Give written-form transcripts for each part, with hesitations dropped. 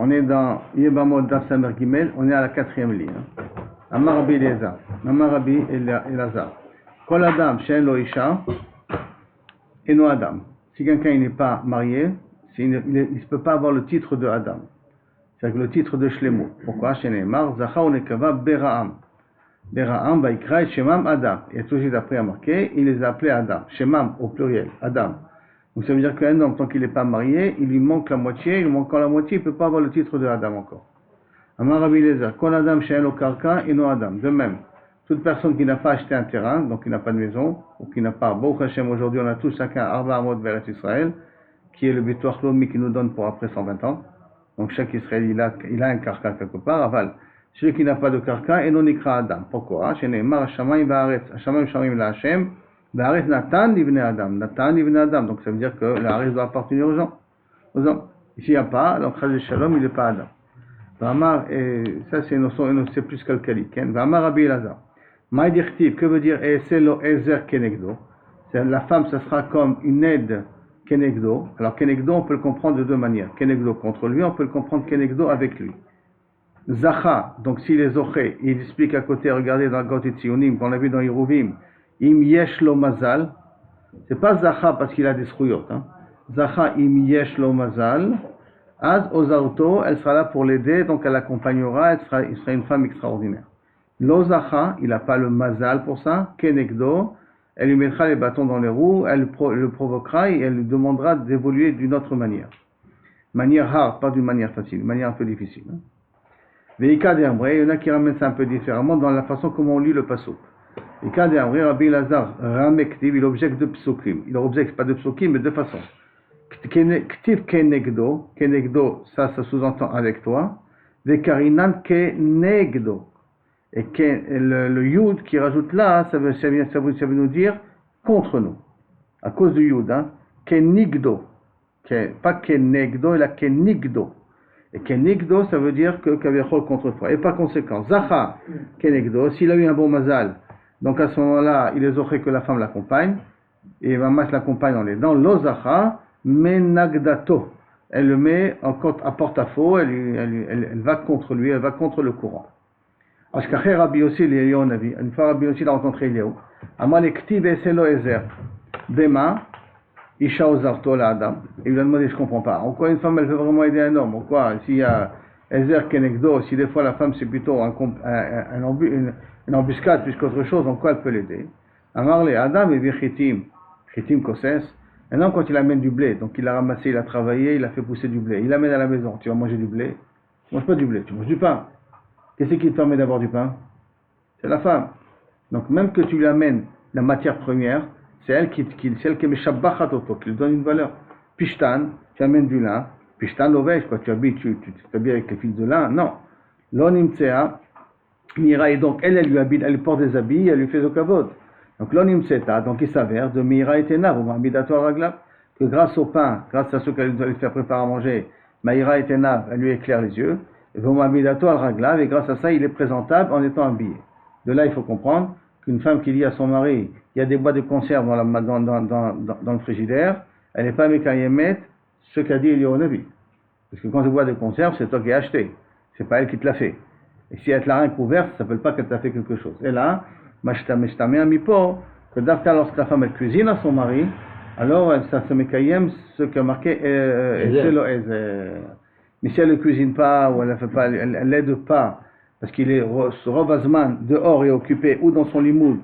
On est dans Yebamot Daf Samer Gimel, on est à la 4e ligne. Amar Rabbi Elazar, Amar Rabbi Elazar. Kol Adam She'en Lo Isha, Eno Adam. Si quelqu'un n'est pas marié, il ne peut pas avoir le titre de Adam. C'est-à-dire le titre de Shlemo. Pourquoi? Shene'emar Zacha Unekava Bera'am. Bera'am Vaikra et Shemam Adam. Et tout de suite après à marquer, il les a appelés Adam. Shemam au pluriel, Adam. Donc ça veut dire qu'un homme, tant qu'il n'est pas marié, il lui manque la moitié, il lui manque la moitié, il ne peut pas avoir le titre de Adam encore. Amar Rabbi Elazar, Kol Adam She'en Lo Karka Eno Adam. De même, toute personne qui n'a pas acheté un terrain, donc qui n'a pas de maison, ou qui n'a pas, Baruch Hashem, aujourd'hui on a tous chacun Arba Amot Ve'eretz Israël, qui est le Bitoach Lomi qui nous donne pour après 120 ans. Donc chaque Israël, il a un karka quelque part, aval. Celui qui n'a pas de karka, Eno Nikra Adam. Pourquoi? Shene'emar Hashamayim Va'aretz, Hashamayim Shamim La Hashem, Va'aretz Natan Livne Adam, Natan Livne Adam. Donc ça veut dire que l'Aretz doit appartenir aux gens. Ici il n'y a pas, donc Chaz Shalom, il n'est pas Adam. V'amar, ça c'est une notion, c'est plus calcalique. V'amar Rabbi Elazar. Maïdirtiv, que veut dire Eselo Ezer Kenegdo? La femme, ça sera comme une aide Kenegdo. Alors Kenegdo, on peut le comprendre de deux manières. Kenegdo contre lui, on peut le comprendre Kenegdo avec lui. Zacha, donc s'il est Zoché, il explique à côté, regardez dans Got Tzionim, qu'on a vu dans Yeruvim, Im Yesh Lo Mazal. C'est pas Zacha parce qu'il a des srouyot. Zacha Im Yesh Lo Mazal. Az Ozauto, elle sera là pour l'aider, donc elle l'accompagnera, il sera une femme extraordinaire. L'Ozacha, il n'a pas le mazal pour ça. Kenegdo, elle lui mettra les bâtons dans les roues, elle le provoquera et elle lui demandera d'évoluer d'une autre manière. Manière hard, pas d'une manière facile, une manière un peu difficile. Veika de Amré, il y en a qui ramènent ça un peu différemment dans la façon comment on lit le pasuk. Veika de Amré, Rabbi Elazar, Ramektiv, il objecte de psukim. Il objecte pas de psukim, mais de façon. Ktiv Kenegdo, Kenegdo, ça sous-entend avec toi. Vekarinan Kenegdo. Et le yud qui rajoute là, ça veut nous dire contre nous. À cause du yud, kenigdo. Pas kenegdo, il a kenigdo. Et kenigdo, ça veut dire que kavechol contre toi. Et par conséquent, zacha kenegdo, s'il a eu un bon mazal, donc à ce moment-là, il est zoché que la femme l'accompagne, et ma masse l'accompagne dans les dents. Lo zacha menagdato. Elle le met à porte-à-faux, elle va contre lui, elle va contre le courant. Ashkaché Rabbi Yossi l'Elion Navi. Une fois Rabbi Yossi l'a rencontré Eliyahu. Amal ektiv eselo ezer. Bema, isha ozarto la Adam. Et il lui a demandé, je comprends pas. En quoi une femme elle veut vraiment aider un homme? En quoi s'il y a ezer kenegdo, si des fois la femme c'est plutôt une embuscade plus qu'autre chose, en quoi elle peut l'aider? Amar le Adam et vichitim, chitim koses. Un homme quand il amène du blé, donc il a ramassé, il a travaillé, il a fait pousser du blé. Il l'amène à la maison. Tu vas manger du blé? Tu manges pas du blé, tu manges du pain. Qu'est-ce qui te permet d'avoir du pain? C'est la femme. Donc même que tu lui amènes la matière première, c'est elle qui est meshabbachat auto, qui lui donne une valeur. Pishtan, tu amènes du lin. Pishtan l'ovèche, quoi. Tu t'habilles avec les fils de lin. Non. L'onimtsea, Mira, et donc elle lui habille, elle lui porte des habits, elle lui fait de kavod. Donc l'onimtseta, donc il s'avère de Mira et Tenav, ou Mamidator Raglav, que grâce au pain, grâce à ce qu'elle doit lui faire préparer à manger, Maïra et Tenav, elle lui éclaire les yeux. Et grâce à ça, il est présentable en étant habillé. De là, il faut comprendre qu'une femme qui dit à son mari, il y a des boîtes de conserve dans le frigidaire, elle n'est pas mécaïemet ce qu'a dit Eliyahu Navi. Parce que quand tu bois de conserve, c'est toi qui as acheté. C'est pas elle qui te l'a fait. Et si elle te l'a rien couverte, ça ne s'appelle pas qu'elle t'a fait quelque chose. Et là, que d'after lorsque la femme elle cuisine à son mari, alors ça se mécaïem ce qui a marqué mais si elle ne cuisine pas ou elle ne l'aide pas, parce qu'il est Rovazman dehors et occupé ou dans son limoud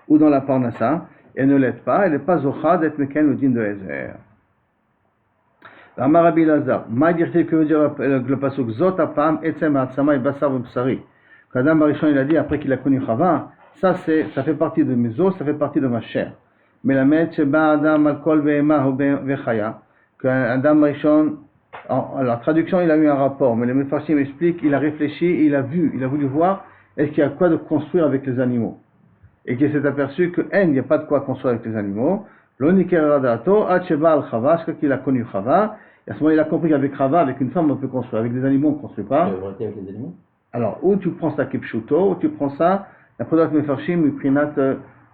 ou dans la parnassa, elle ne l'aide pas, elle n'est pas zocha d'être mekaïm le din de Ezer. Amar Rabbi Elazar, Maïdirti, que veut dire le pasuk Zot apam etzem ha'atzama et basar v'psari. Quand Adam Barishon il a dit après qu'il a connu Chava, ça fait partie de mes os, ça fait partie de ma chair. Mais la met sheba Adam al kol ve'ema ve'chaya, que Adam Barishon la traduction, il a eu un rapport, mais le Mefarshim explique, il a réfléchi, il a voulu voir est-ce qu'il y a quoi de construire avec les animaux. Et qu'il s'est aperçu qu'il n'y a pas de quoi construire avec les animaux. L'onikeradato, Hacheba al-Chava, ce qu'il a connu Chava, et à ce moment il a compris qu'avec Chava, avec une femme on peut construire, avec des animaux on ne construit pas. Avec les animaux. Alors, ou tu prends ça Kipshuto, ou tu prends ça, la Prodat Mefarshim, Miprinat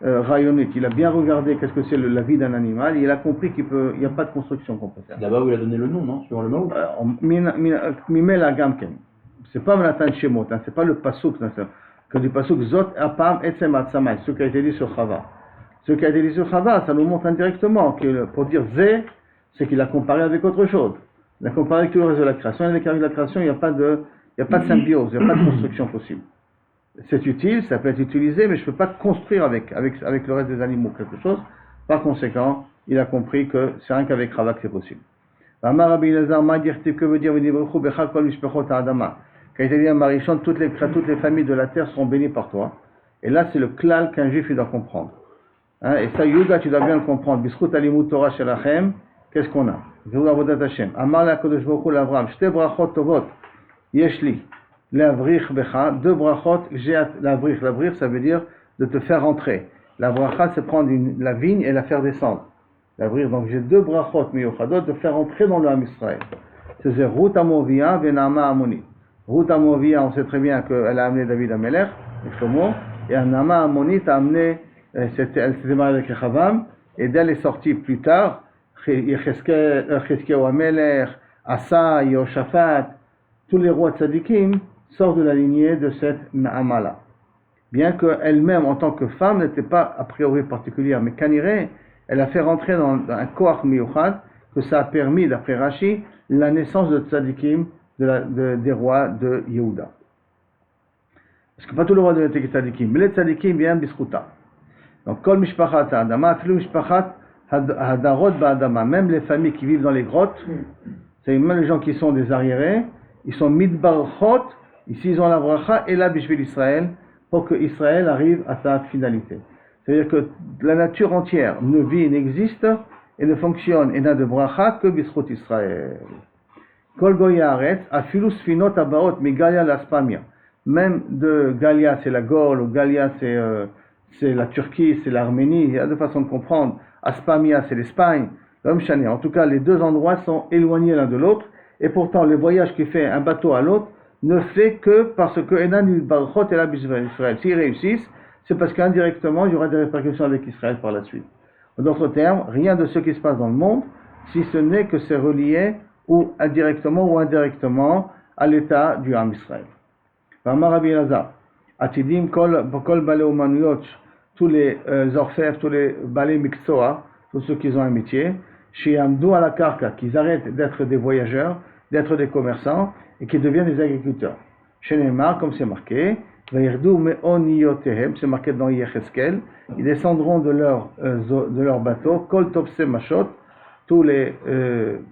rayonnite. Il a bien regardé qu'est-ce que c'est la vie d'un animal, et il a compris qu'il n'y a pas de construction qu'on peut faire. Là-bas où il a donné le nom, non? Sur le mot. Mimel Gamken. C'est pas Mnatan Shemot, hein, c'est pas le pasuk, que du pasuk Zot Apam Etzem Atzamai, ce qui a été dit sur Chava. Ce qui a été dit sur Chava, ça nous montre indirectement que pour dire Zé, c'est qu'il a comparé avec autre chose. Il a comparé avec tout le reste de la création. Et avec la création, il n'y a pas de symbiose, il n'y a pas de construction possible. C'est utile, ça peut être utilisé, mais je ne peux pas construire avec le reste des animaux quelque chose. Par conséquent, il a compris que c'est rien qu'avec Chava que c'est possible. Amar Rabbi Elazar, que veut dire quand il dit à Marichon, toutes les familles de la terre seront bénies par toi. Et là, c'est le klal qu'un juif il doit comprendre. Hein, et ça, Yuda, tu dois bien le comprendre. Biskut alimut Torah shelachem, qu'est-ce qu'on a? Zéou avodat Hashem. Amar la kodesh baruch hu l'Avram, shte brachot tovot, yeshli, l'avrich becha, deux brachot, j'ai l'avrich. L'avrich, ça veut dire de te faire entrer. La bracha, c'est prendre la vigne et la faire descendre. L'avrich, donc j'ai deux brachot miyuchadot, de faire entrer dans le Ham Israël. C'est Ruth Amovia, Venama Amoni. Ruth Amovia, on sait très bien qu'elle a amené David à Melech, et Nama Amonite a amené, elle s'était mariée avec Rechavam, et d'elle est sortie plus tard, Cheskeau Amelech, Asa, Yoshaphat, tous les rois tzadikim sortent de la lignée de cette Naamala. Bien qu'elle-même, en tant que femme, n'était pas a priori particulière, mais Kaniré, elle a fait rentrer dans un koach miyuchad, que ça a permis, d'après Rashi, la naissance de tzadikim, des rois de Yehuda. Parce que pas tous les rois de tzadikim, mais les tzadikim viennent biskuta. Donc, kol mishpachat ha'adama, afilu mishpachat hadarot ba'adama, même les familles qui vivent dans les grottes, c'est même les gens qui sont des arriérés, ils sont midbarchot, ici ils ont la bracha et la bishvil Israël, pour que Israël arrive à sa finalité. C'est-à-dire que la nature entière ne vit, n'existe et ne fonctionne et n'a de bracha que biskut Israël. Kol goy haaretz, afilu sfinot habaot migalia laspamia. Même de Galia, c'est la Gaule, ou Galia, c'est la Turquie, c'est l'Arménie, il y a deux façons de comprendre. Aspamia, c'est l'Espagne. En tout cas, les deux endroits sont éloignés l'un de l'autre, et pourtant, le voyage qui fait un bateau à l'autre ne fait que parce que Enan Barchot et la Israël. S'ils réussissent, c'est parce qu'indirectement, il y aura des répercussions avec Israël par la suite. En d'autres termes, rien de ce qui se passe dans le monde, si ce n'est que c'est relié ou indirectement ou indirectement à l'état du Ham Israël. Amar Rabbi Elazar, Atidim kol balei umanuyot, tous les orfèvres, tous les balei miksoa, tous ceux qui ont un métier, shiamdu à la karka, qu'ils arrêtent d'être des voyageurs, d'être des commerçants et qu'ils deviennent des agriculteurs. Chez Neymar, comme c'est marqué, vayirdu me'oniyotehem, c'est marqué dans Yecheskel, ils descendront de leur bateau, kol topse mashot, tous les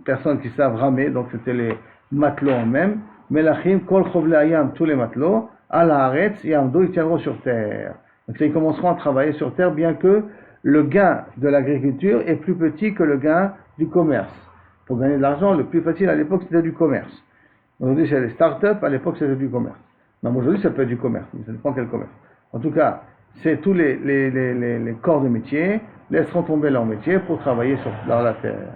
personnes qui savent ramer, donc c'était les matelots eux-mêmes, Melachim, Kol Chovle Ayam, tous les matelots, à la Haaretz, Yamdo, ils tiendront sur terre. Donc ils commenceront à travailler sur terre, bien que le gain de l'agriculture est plus petit que le gain du commerce. Pour gagner de l'argent, le plus facile à l'époque, c'était du commerce. Aujourd'hui, c'est les start-up, à l'époque, c'était du commerce. Même aujourd'hui, ça peut être du commerce, mais ça dépend quel commerce. En tout cas, c'est tous les corps de métier, laisseront tomber leur métier pour travailler dans la terre.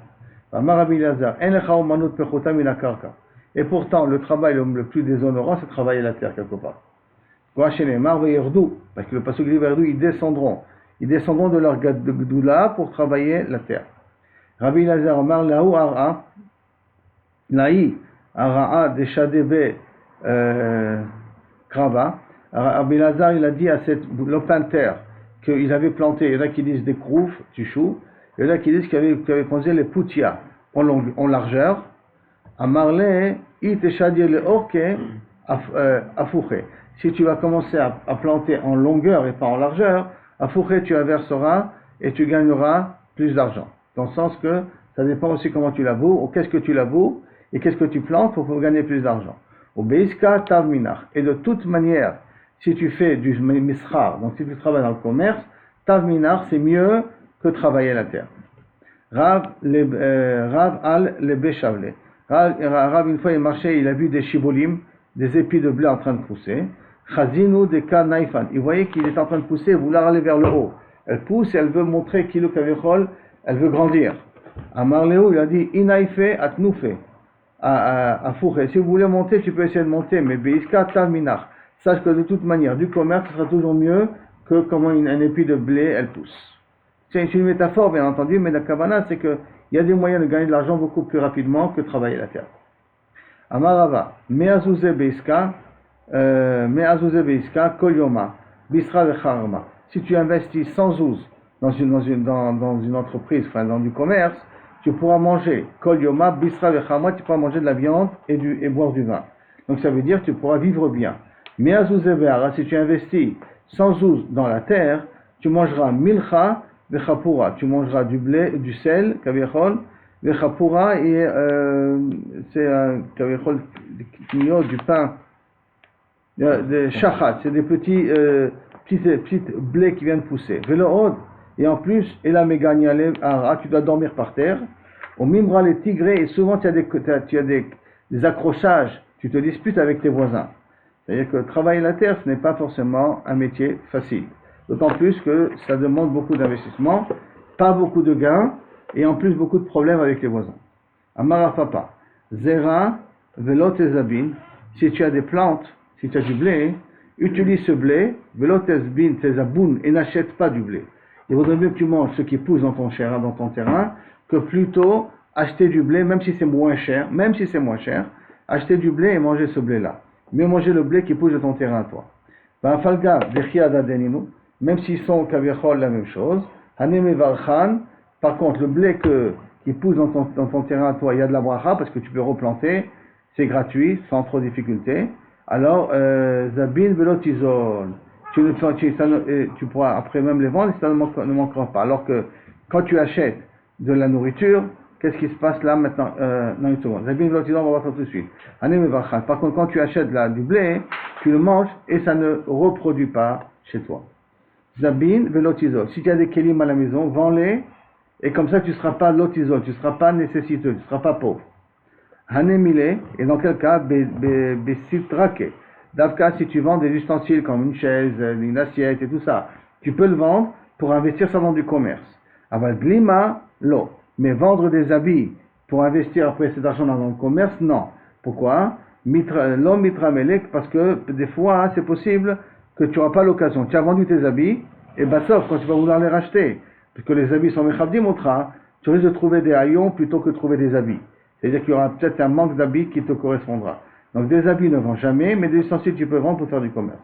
Et pourtant, le travail le plus déshonorant, c'est travailler la terre quelque part. Parce que le pasuk dit Verdu, ils descendront de leur Gdoula pour travailler la terre. Rabbi Elazar Omar, Laou Ara, Naï, Ara'a, Deshadebe, Krava. Rabbi Elazar, il a dit à le planteur qu'il avait planté, il y en a qui disent des croufs, du chou, il y en a qui disent qu'il avait planté les poutia en largeur. Amarle, iteshadir le orke afouché. Si tu vas commencer à planter en longueur et pas en largeur, afouché tu averseras et tu gagneras plus d'argent. Dans le sens que ça dépend aussi comment tu laboures, ou qu'est-ce que tu laboures et qu'est-ce que tu plantes pour gagner plus d'argent. Au beiska tav minach. Et de toute manière, si tu fais du mischar, donc si tu travailles dans le commerce, tav minach c'est mieux que travailler la terre. Rav al le béchavle. Rav, une fois, il marchait, il a vu des chibolim, des épis de blé en train de pousser. Chazinu de ka naifan. Il voyait qu'il est en train de pousser, vouloir aller vers le haut. Elle pousse et elle veut montrer kilo kavichol, elle veut grandir. À Marléo, il a dit inaïfe atnoufe. À Fouré. Si vous voulez monter, tu peux essayer de monter, mais beiska taminach. Sache que de toute manière, du commerce, ce sera toujours mieux que comment un épi de blé, elle pousse. C'est une métaphore, bien entendu, mais la kavana, c'est qu'il y a des moyens de gagner de l'argent beaucoup plus rapidement que travailler la terre. Amarava, me'azouze beiska, kol yoma, bisra vecharma. Si tu investis 100 zouz dans une entreprise, enfin dans du commerce, tu pourras manger kol yoma, bisra vecharma, tu pourras manger de la viande et boire du vin. Donc ça veut dire que tu pourras vivre bien. Me'azouze be'ara, si tu investis 100 zouz dans la terre, tu mangeras milcha vechapura, tu mangeras du blé, du sel, kavichol, vechapura, et c'est kavichol, du pain, de shachat, c'est des petites blés qui viennent pousser. Velood, et en plus, et la meganyale ara, tu dois dormir par terre. Au mimra les tigrés, et souvent tu as des accrochages, tu te disputes avec tes voisins. C'est-à-dire que travailler la terre, ce n'est pas forcément un métier facile. D'autant plus que ça demande beaucoup d'investissement, pas beaucoup de gains, et en plus beaucoup de problèmes avec les voisins. Amara papa, zera, velot ezabin, si tu as des plantes, si tu as du blé, utilise ce blé, velot ezabun, et n'achète pas du blé. Il vaudrait mieux que tu manges ce qui pousse dans ton terrain, que plutôt acheter du blé, même si c'est moins cher, acheter du blé et manger ce blé-là. Mais manger le blé qui pousse de ton terrain à toi. Même s'ils sont kavichol la même chose. Par contre, le blé qui pousse dans ton terrain à toi, il y a de la bracha parce que tu peux replanter, c'est gratuit, sans trop de difficulté. Alors, zabin velotizol. Tu pourras après même les vendre et ça ne manquera pas. Alors que quand tu achètes de la nourriture, qu'est-ce qui se passe là maintenant? Non, une seconde. Zabin velotizol, on va voir ça tout de suite. Par contre, quand tu achètes du blé, tu le manges et ça ne reproduit pas chez toi. Zabin velotizol. Si tu as des kélim à la maison, vends-les et comme ça tu ne seras pas lotizol, tu ne seras pas nécessiteux, tu ne seras pas pauvre. Hanemile, et dans quel cas? Besitrake. Davka, si tu vends des ustensiles comme une chaise, une assiette et tout ça, tu peux le vendre pour investir ça dans du commerce. Aval glima, lo. Mais vendre des habits pour investir après cet argent dans le commerce, non. Pourquoi? L'homme mitramelek, parce que des fois, c'est possible que tu n'auras pas l'occasion. Tu as vendu tes habits, et sauf quand tu vas vouloir les racheter, parce que les habits sont mechabdim otra, tu risques de trouver des haillons plutôt que de trouver des habits. C'est-à-dire qu'il y aura peut-être un manque d'habits qui te correspondra. Donc des habits ne vendent jamais, mais des ustensiles tu peux vendre pour faire du commerce.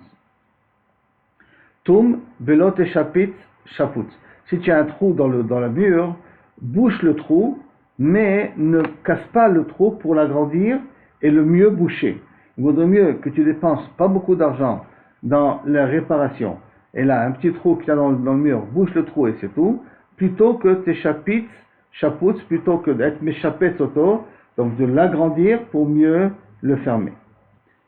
Tum, velot et chapit, chaput. Si tu as un trou dans la mur, bouche le trou, mais ne casse pas le trou pour l'agrandir et le mieux boucher. Il vaudrait mieux que tu dépenses pas beaucoup d'argent dans la réparation. Et là, un petit trou qu'il y a dans le mur, bouche le trou et c'est tout, plutôt que tes chapitres, chaputs, plutôt que d'être méchappé soto, donc de l'agrandir pour mieux le fermer.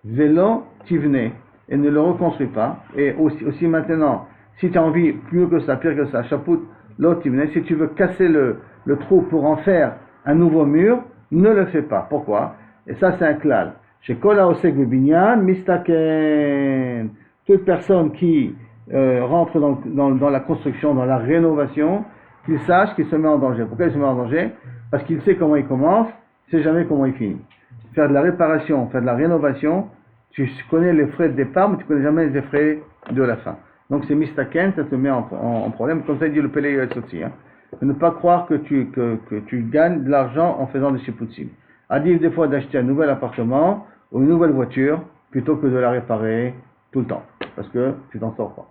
Vélo, tivne, et ne le reconstruis pas. Et aussi maintenant, si tu as envie, plus que ça, pire que ça, chaput, lo tivne, si tu veux casser le trou pour en faire un nouveau mur, ne le fais pas. Pourquoi? Et ça, c'est un klal. Chez Kola Osek Binyan, Mistaken. Toute personne qui rentre dans la construction, dans la rénovation, qu'il sache qu'il se met en danger. Pourquoi il se met en danger? Parce qu'il sait comment il commence, il ne sait jamais comment il finit. Faire de la réparation, faire de la rénovation, tu connais les frais de départ, mais tu ne connais jamais les frais de la fin. Donc c'est mistaken, ça te met en problème. Comme ça dit le Pélé Yoetz aussi. Ne pas croire que tu gagnes de l'argent en faisant des chipoutsim. Adif des fois d'acheter un nouvel appartement ou une nouvelle voiture plutôt que de la réparer tout le temps. Parce que tu t'en sors pas.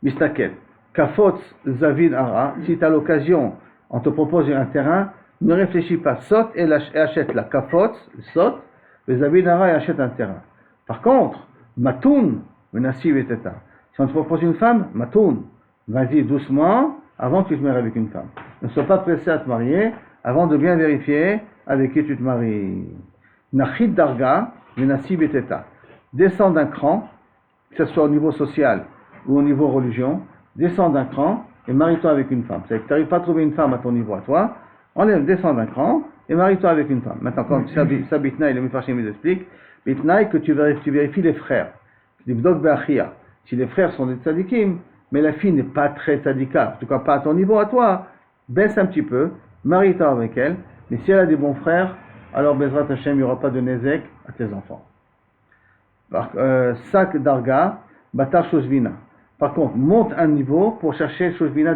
Mistaken. Kafotz Zavid Ara, si tu as l'occasion, on te propose un terrain, ne réfléchis pas, saute et achète la Kafotz, saute, le Zavid Ara et achète un terrain. Par contre, Matoun, Menassiv et Teta. Si on te propose une femme, Matoun, vas-y doucement avant que tu te maries avec une femme. Ne sois pas pressé à te marier avant de bien vérifier avec qui tu te maries. Nachid Darga, Menassiv et Teta. Descends d'un cran, que ce soit au niveau social ou au niveau religion, descends d'un cran et marie-toi avec une femme. C'est-à-dire que tu n'arrives pas à trouver une femme à ton niveau à toi, descends d'un cran et marie-toi avec une femme. Maintenant, quand ça bitnaï, le Mefarshim nous explique, bitnaï que tu vérifies les frères. Si les frères sont des tzadikim, mais la fille n'est pas très tzadika, en tout cas pas à ton niveau à toi, baisse un petit peu, marie-toi avec elle, mais si elle a des bons frères, alors Bezrat Hashem, il n'y aura pas de nezek à tes enfants. Sac d'arga, Batar Shoshvina. Par contre, monte un niveau pour chercher Shoshvina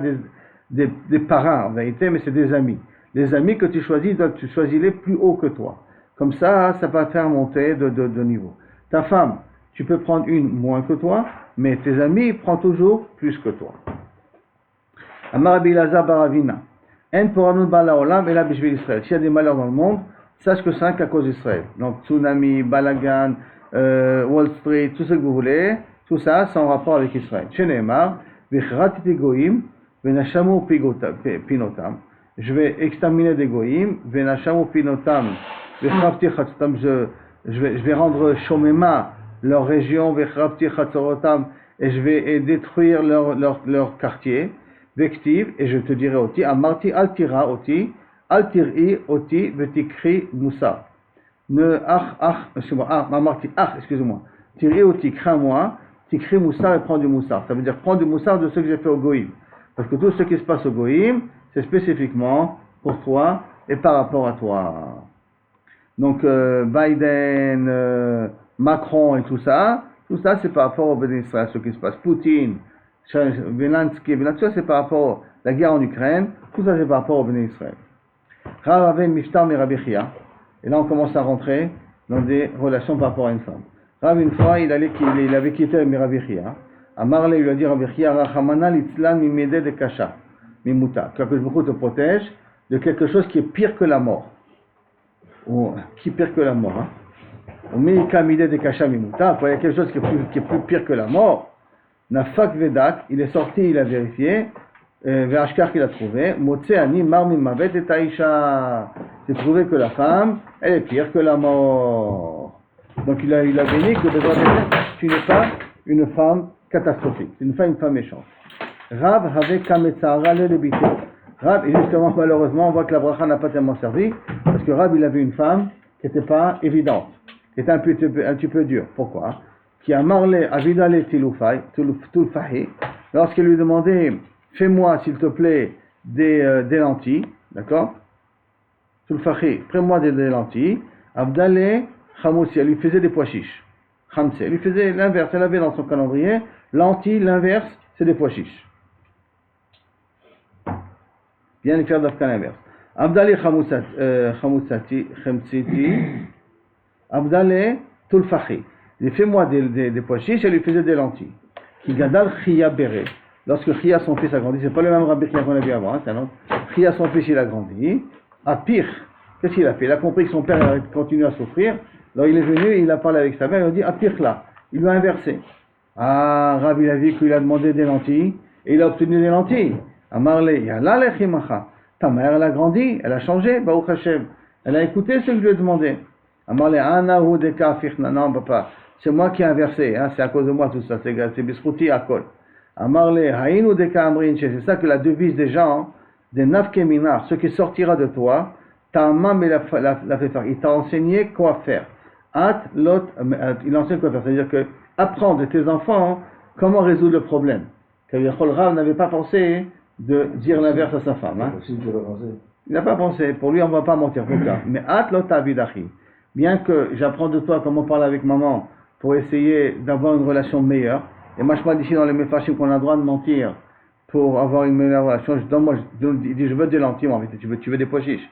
des parrains en vérité, mais c'est des amis. Les amis que tu choisis, tu choisis les plus hauts que toi. Comme ça va te faire monter de niveau. Ta femme, tu peux prendre une moins que toi, mais tes amis prennent toujours plus que toi. Amar Rabbi Elazar bar Avina. En poranut bala olam ela bishvil Israël. S'il y a des malheurs dans le monde, sache que c'est à cause d'Israël. Donc tsunami, balagan, Wall Street, tout ce que vous voulez, tout ça, c'est en rapport avec Israël. Chez Neymar, v'chratiti goyim, v'nashamu pinotam. Je vais exterminer des goyim, v'nashamu pinotam, v'chrafti chatzotam. Je vais rendre shomema leur région, v'chrafti chatzorotam, et je vais détruire leur quartier. Vektiv, et je te dirai oti, amarti altira oti, altiri oti, vetikri moussa. Excusez-moi. Tiri oti, crains-moi, tikri moussa et prends du moussa. Ça veut dire prends du moussa de ce que j'ai fait au goïm. Parce que tout ce qui se passe au goïm, c'est spécifiquement pour toi et par rapport à toi. Donc Biden, Macron et tout ça c'est par rapport au béni Israël, ce qui se passe. Poutine, Zelensky, c'est par rapport à la guerre en Ukraine, tout ça c'est par rapport au béni Israël. Rav avait Miftar mi Rabbi Chia, et là on commence à rentrer dans des relations par rapport à une femme. Rav une fois il avait quitté Rabbi Chia. Amarle lui a dit Rabbi Chia, Rachamana litzlan mi medeh de kasha, mi muta. Que beaucoup te protège de quelque chose qui est pire que la mort. Ou qui est pire que la mort. Ou mi mideh de kasha mi muta. Quand il y a quelque chose qui est plus pire que la mort. Nafak Vedak, il est sorti, il a vérifié, Ve'ashkar qu'il a trouvé, Motse ani mar mimavet et taïcha. C'est trouvé que la femme, elle est pire que la mort. Donc il a béni que tu n'es pas une femme catastrophique, tu n'es pas une femme méchante. Rav avait kametzara le débité. Rav, et justement, malheureusement, on voit que la bracha n'a pas tellement servi, parce que Rav, il avait une femme qui n'était pas évidente, qui était un petit peu dure. Pourquoi? Qui a marlé avidale tulfahi, lorsqu'il lui demandait fais-moi s'il te plaît des lentilles, d'accord, tulfahi, prends-moi des lentilles, abdale chamoussi, elle lui faisait des pois chiches, khamse, elle lui faisait l'inverse, elle avait dans son calendrier lentilles, l'inverse c'est des pois chiches, bien lui faire d'afka l'inverse, abdale chamoussati khamsiti, abdale tulfahi. Il fait-moi des pois chiches, elle lui faisait des lentilles. Qui gadal Chia Béré. Lorsque Chia, son fils, a grandi, c'est pas le même Rabbi Chia qu'on a vu avant, c'est un autre. Chia, son fils, il a grandi. À pire, qu'est-ce qu'il a fait? Il a compris que son père allait continuer à souffrir. Alors il est venu, il a parlé avec sa mère, il a dit à pire là. Il lui a inversé. Ah, Rabbi, il a vu qu'il a demandé des lentilles, et il a obtenu des lentilles. Amarle, yala lechimacha. Ta mère, elle a grandi, elle a changé, Baruch Hashem. Elle a écouté ce que je lui ai demandé. Amarle, anahu deka fichna. Non, papa. C'est moi qui ai inversé, hein, c'est à cause de moi tout ça, c'est bisrouti à col. Amarle, haïnu de kamrin, c'est ça que la devise des gens, des nafkeminar, ce qui sortira de toi, ta'amam la fait faire. Il t'a enseigné quoi faire. Il enseigne quoi faire, c'est-à-dire que apprendre de tes enfants comment résoudre le problème. Car Rav n'avait pas pensé de dire l'inverse à sa femme. Hein. Il n'a pas pensé, pour lui on ne va pas mentir pour ça. Mais lot avidachi. Bien que j'apprends de toi comment parler avec maman, pour essayer d'avoir une relation meilleure. Et moi, je parle d'ici dans les Mefashim qu'on a le droit de mentir pour avoir une meilleure relation. Il dit, je veux des lentilles, en fait, tu veux des pois chiches.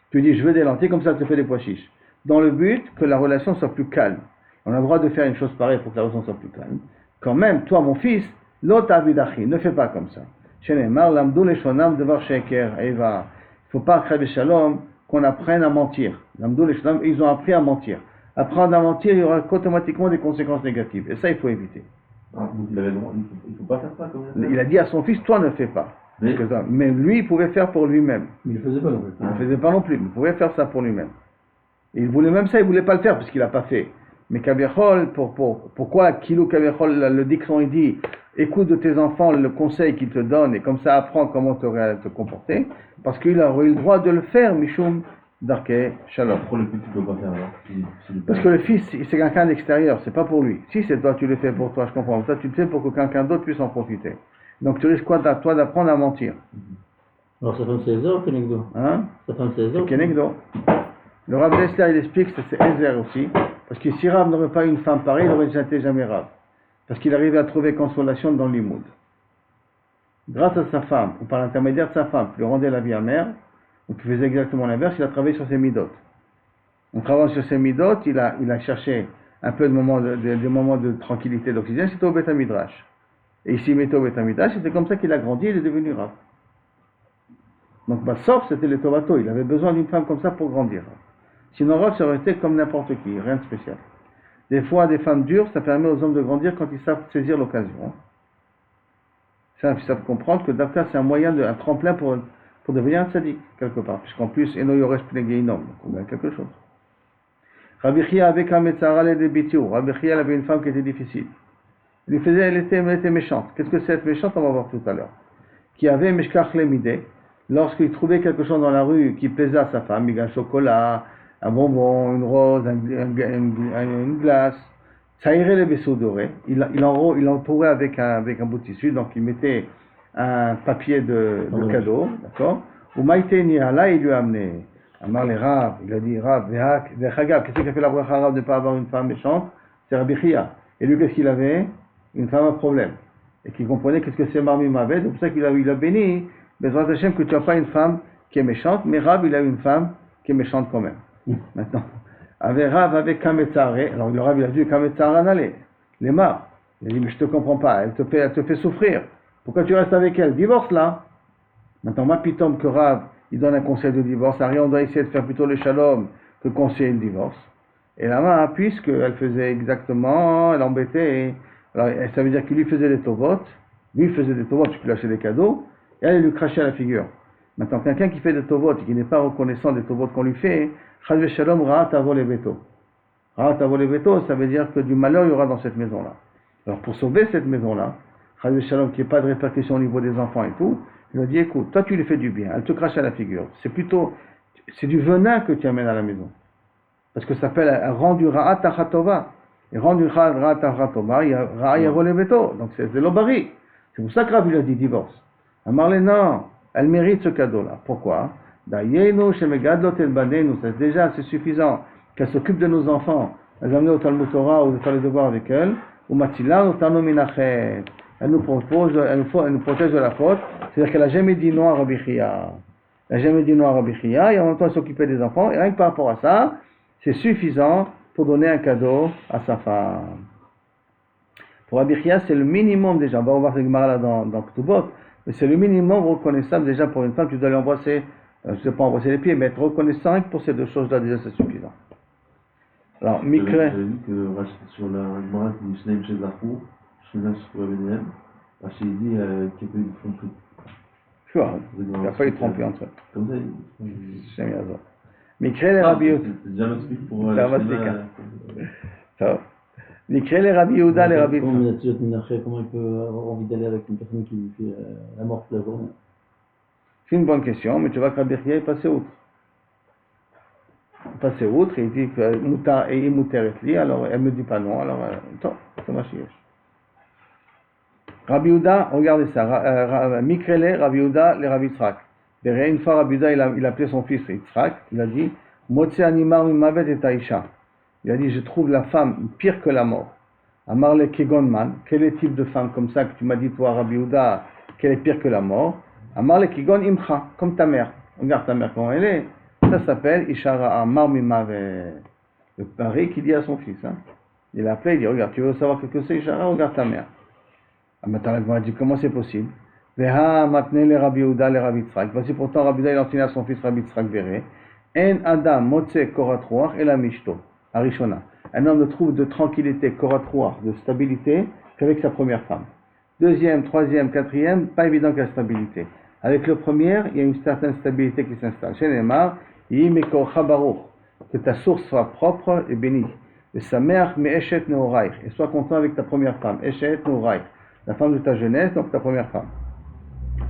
Tu dis, je veux des lentilles, comme ça, tu fais des pois chiches. Dans le but que la relation soit plus calme. On a le droit de faire une chose pareille pour que la relation soit plus calme. Quand même, toi, mon fils, l'ot avidachi, ne fais pas comme ça. Chez les mar, l'amdou les shonam devar sheker, eva. Il ne faut pas, créer shalom, qu'on apprenne à mentir. L'amdou les shonam, ils ont appris à mentir. Apprendre à mentir, il y aura automatiquement des conséquences négatives. Et ça, il faut éviter. Ah, il avait le droit, il ne faut pas faire ça comme ça. Il a dit à son fils, toi ne fais pas. Mais lui, il pouvait faire pour lui-même. Mais il ne faisait pas non plus. Il ne faisait pas non plus, mais il pouvait faire ça pour lui-même. Et il voulait même ça, il ne voulait pas le faire parce qu'il n'a pas fait. Mais Kaviachol, pourquoi Kilo Kaviachol, le dicton, il dit, écoute de tes enfants le conseil qu'ils te donnent et comme ça apprends comment te comporter, parce qu'il a eu le droit de le faire, Mishum Darke Shalom. Pourquoi le fils ne peut pas faire alors Parce que le fils, c'est quelqu'un d'extérieur, c'est pas pour lui. Si c'est toi, tu le fais pour toi, je comprends. Toi, tu le fais pour que quelqu'un d'autre puisse en profiter. Donc tu risques quoi, toi, d'apprendre à mentir. Alors ça fait 16 heures, Kenegdo. Hein? Ça fait 16 heures. Kenegdo. Le Rav Dessler, il explique que c'est Ezer aussi. Parce que si Rav n'aurait pas eu une femme pareille, il n'aurait déjà été jamais Rav. parce qu'il arrivait à trouver consolation dans l'imoud. Grâce à sa femme, ou par l'intermédiaire de sa femme, qui lui rendait la vie amère, ou qui faisait exactement l'inverse, il a travaillé sur ses midot. En travaillant sur ses midot, il a cherché un peu de moments de tranquillité, d'oxygène, c'était au Beth Midrash. Et ici, il mettait au Beth Midrash, c'était comme ça qu'il a grandi, il est devenu Rav. Donc, sauf c'était le Tovato, il avait besoin d'une femme comme ça pour grandir. Sinon, Rav, ça aurait été comme n'importe qui, rien de spécial. Des fois, des femmes dures, ça permet aux hommes de grandir quand ils savent saisir l'occasion. Ils savent comprendre que Dafka, c'est un moyen, un tremplin pour devenir un tzaddik, quelque part. Puisqu'en plus, Eno Yoresh Pnegeinom, donc on a quelque chose. Rabbi Chia avait Kametzara de Bitiou. Rabbi Chia avait une femme qui était difficile. Elle était méchante. Qu'est-ce que c'est être méchante? On va voir tout à l'heure. Qui avait Meshkach Lemide, lorsqu'il trouvait quelque chose dans la rue qui plaisait à sa femme, un chocolat, un bonbon, une rose, une glace, ça irait les vaisseaux dorés. Il l'entourait avec un bout de tissu, donc il mettait un papier de cadeau, d'accord? Ou Maïté Nihala, il lui a amené. Amar les Rav, il a dit Rav, qu'est-ce qui a fait la bracha Rav de ne pas avoir une femme méchante? C'est Rabbi Chia. Et lui, qu'est-ce qu'il avait? Une femme à problème. Et qui comprenait qu'est-ce que c'est Marmi Mavet, c'est pour ça qu'il a béni, Bezrat Hashem, que tu n'as pas une femme qui est méchante, mais Rav, il a une femme qui est méchante quand même. Maintenant, avec Rav, avec Kametzare, alors le Rav, il a dit Kametzare Nale, les marres. Il a dit, mais je te comprends pas, elle te fait souffrir. Pourquoi tu restes avec elle? Divorce là. Maintenant, ma pitombe que Rav, il donne un conseil de divorce. À rien, on doit essayer de faire plutôt le shalom que conseiller le divorce. Et là-bas, puisqu'elle faisait exactement, elle embêtait, alors ça veut dire qu'il lui faisait des tovot, lui faisait des tovot parce qu'il lui achetait des cadeaux, et elle lui crachait à la figure. Maintenant, quelqu'un qui fait des tovot et qui n'est pas reconnaissant des tovot qu'on lui fait, Chadve Shalom Ra'at Avol Beto. Ra'at Avol Beto, ça veut dire que du malheur il y aura dans cette maison-là. Alors pour sauver cette maison-là, Chadve Shalom, qu'il n'y ait pas de répercussions au niveau des enfants et tout, il a dit, écoute, toi tu lui fais du bien, elle te crache à la figure. C'est du venin que tu amènes à la maison. Parce que ça s'appelle un rendu Ra'at Achatova. Et rendu Ra'at Achatova, il y a Ra'at Avol Beto. Donc c'est de l'obari. C'est pour ça que Rav il a dit divorce. Amarle, non, elle mérite ce cadeau-là. Pourquoi? Dayenu shemegadlot el banenu, c'est déjà assez suffisant qu'elle s'occupe de nos enfants, elle les amener au Talmud Torah ou de faire les devoirs avec elle. Ou matila notanu minachet, elle nous protège de la faute. C'est-à-dire qu'elle n'a jamais dit non à Rabbi Chia. Elle n'a jamais dit non à Rabbi Chia et en même temps elle s'occupait des enfants. Et rien que par rapport à ça, c'est suffisant pour donner un cadeau à sa femme. Pour Rabbi Chia, c'est le minimum déjà. On va voir ce Gemara là dans Ketubot. Mais c'est le minimum reconnaissable déjà pour une femme. Tu dois lui embrasser, je ne sais pas embrasser les pieds, mais être reconnaissant pour ces deux choses-là déjà c'est suffisant. Alors, Mikre. J'avais vu que sur la Gemara qui dit Shneim chez Zafou, Shneim sur la BNM, Rachid dit qu'il y a eu une tromperie. Tu vois, il n'y a pas eu de tromperie entre eux. Comme ça, c'est bien ça. Mikre les Rabbi Yehuda. C'est déjà m'explique pour ça va ça va. Mikre les Rabbi Yehuda, les Rabbi Yitzhak. Comment il peut avoir envie d'aller avec une personne qui lui fait la mort toute la journée? C'est une bonne question, mais tu vois que Rabbi Chia est passé outre. Passé outre, et il dit que Mouta et Imouter est lié, alors elle ne me dit pas non, alors ça m'a chié. Rabbi Yehuda, regardez ça, Mikrele, Rabbi Yehuda, les Rabbi Yitzhak. Derrière, une fois, Rabbi Yehuda, il a appelé son fils Yitzhak, il a dit Motse animar mimavet et taïcha. Il a dit je trouve la femme pire que la mort. Amarle Kegonman, quel est le type de femme comme ça que tu m'as dit, toi, Rabbi Yehuda, qu'elle est pire que la mort? Amarle Kegon Imcha, comme ta mère. Regarde ta mère comment elle est. Ça s'appelle Ishara Amar Mimave. Le pari qui dit à son fils. Hein. Il a appelé, il dit regarde, tu veux savoir ce que c'est Ishara? Regarde ta mère. Maintenant, la dit comment c'est possible? Veha matne le Rabbi Yehuda le Rabbi Yitzhak. Voici pourtant Rabbi Yehuda il enseignait à son fils Rabbi Yitzhak Béré. En Adam motse korat ruach et la mishto. Arishona. Un homme ne trouve de tranquillité, korat ruach, de stabilité, qu'avec sa première femme. Deuxième, troisième, quatrième, pas évident qu'il y a stabilité. Avec le premier, il y a une certaine stabilité qui s'installe. Chez Neymar, que ta source soit propre et bénie. Et sa mère, mais Eshet Neoraich. Et sois content avec ta première femme. Eshet Neoraich. La femme de ta jeunesse, donc ta première femme.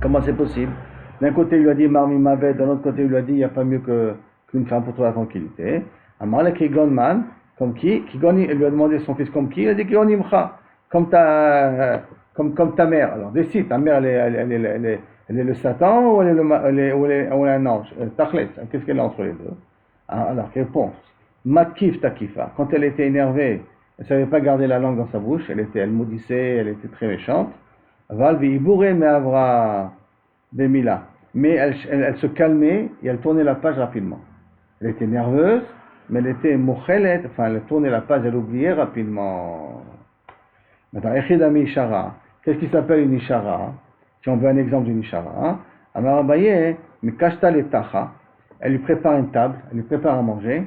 Comment c'est possible? D'un côté, il lui a dit Marmi Mavet, d'un autre côté, il lui a dit il n'y a pas mieux qu'une femme pour toi la tranquillité. Amalek Kigonman, comme qui? Il lui a demandé son fils comme qui? Il a dit Kigon Imcha, comme ta mère. Alors décide, ta mère, elle est le Satan ou elle est un ange? Tachlet, qu'est-ce qu'elle a entre les deux? Alors, réponse. Matkif takifa. Quand elle était énervée, elle ne savait pas garder la langue dans sa bouche, elle maudissait, elle était très méchante. Aval v'ibouré me'avra bemila. Mais elle se calmait et elle tournait la page rapidement. Elle était nerveuse, mais elle était mochelet, enfin elle tournait la page, elle oubliait rapidement. Maintenant, Echidami Ishara, qu'est-ce qui s'appelle une Ishara? Si on veut un exemple d'une Ishara, Amar Abaye, Mikashta le Tacha, elle lui prépare une table, elle lui prépare à manger,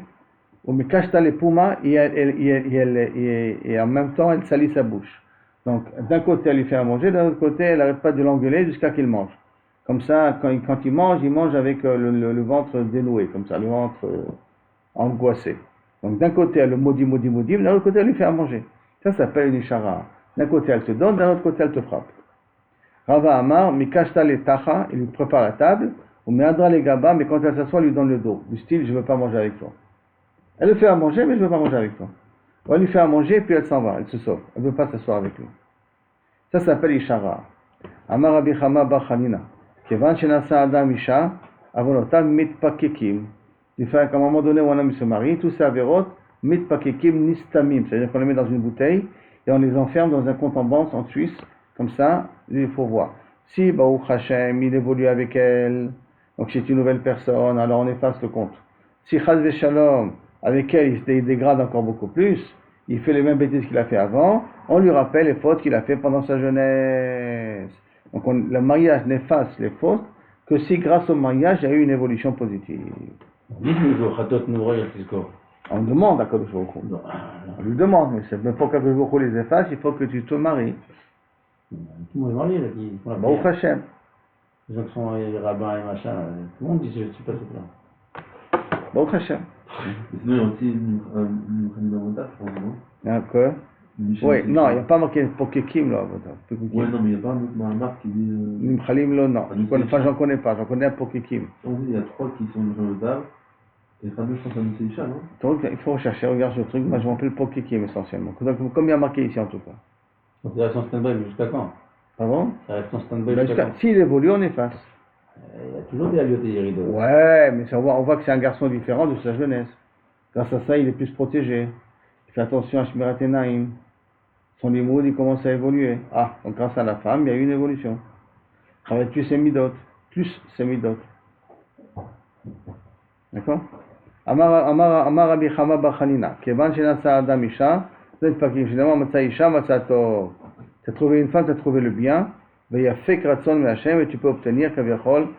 ou Mikashta le Puma, et en même temps elle salit sa bouche. Donc d'un côté elle lui fait à manger, d'un autre côté elle n'arrête pas de l'engueuler jusqu'à qu'il mange. Comme ça, quand il mange avec le ventre dénoué, comme ça, le ventre angoissé. Donc d'un côté elle le maudit, mais d'un autre côté elle lui fait à manger. Ça s'appelle une Ishara. D'un côté elle te donne, d'un autre côté elle te frappe. Rava Amar, Mikashta le Tacha, il lui prépare la table, ou Meadra le Gaba, mais quand elle s'assoit, elle lui donne le dos. Du style, je ne veux pas manger avec toi. Elle le fait à manger, mais je ne veux pas manger avec toi. Ou elle lui fait à manger, puis elle s'en va, elle se sauve. Elle ne veut pas s'asseoir avec lui. Ça s'appelle Ishara. Amar Rabbi Chama bar Chanina. Kevan Shenasa Adam Isha, Avonotav Mitpakekim. Il fait qu'à un moment donné où un homme se marie, tous ces avérotes, Mitpakekim Nistamim. C'est-à-dire qu'on les met dans une bouteille et on les enferme dans un compte en banque en Suisse. Comme ça, il faut voir. Si Baruch Hashem, il évolue avec elle, donc c'est une nouvelle personne, alors on efface le compte. Si Chaz Veshalom, avec elle, il se dégrade encore beaucoup plus, il fait les mêmes bêtises qu'il a fait avant, on lui rappelle les fautes qu'il a fait pendant sa jeunesse. Donc le mariage n'efface les fautes que si grâce au mariage, il y a eu une évolution positive. Dites-nous, Khatot Noura Yakisko. On demande à Kadosh Baruch Hu. On lui demande, mais c'est même pas qu'Kadosh Baruch Hu les efface, il faut que tu te maries. Tout le monde est marié, là. Baruch Hashem. Les gens qui sont les rabbins et machin, tout le monde dit je ne suis pas tout là. Baruch Hashem. Sinon, il y a aussi une avantage, je pense, non? D'accord. Oui, non, il n'y a pas marqué Pokekim là. Ouais, non, mais il n'y a pas une marque qui dit. Nimchalim là, non. J'en connais pas, j'en connais un Pokekim. On dit il y a 3 qui sont dans le table, et Khanou, je pense à Moussé Isha, non? Donc il faut rechercher, regarde ce truc, moi je m'appelle Pokekim essentiellement. Donc, comme il y a marqué ici en tout cas. Donc ça reste en stand-by jusqu'à quand? Pardon? Ça reste en stand-by jusqu'à quand? S'il évolue, on efface. Il y a toujours des aliotés irido. Ouais, mais on voit que c'est un garçon différent de sa jeunesse. Grâce à ça, il est plus protégé. Il fait attention à Shmirat Enaim. Son limoud, il commence à évoluer. Ah, donc grâce à la femme, il y a eu une évolution. Avec plus ses midot. D'accord? Amar Rabbi Chama bar Chanina. Kevan shenasa Adam Isha. Finalement, Matza Isha, Matza Tov. Tu as trouvé une femme, tu as trouvé le bien. Il y a fait Kratson Me'Hashem et tu peux obtenir, Kaviachol,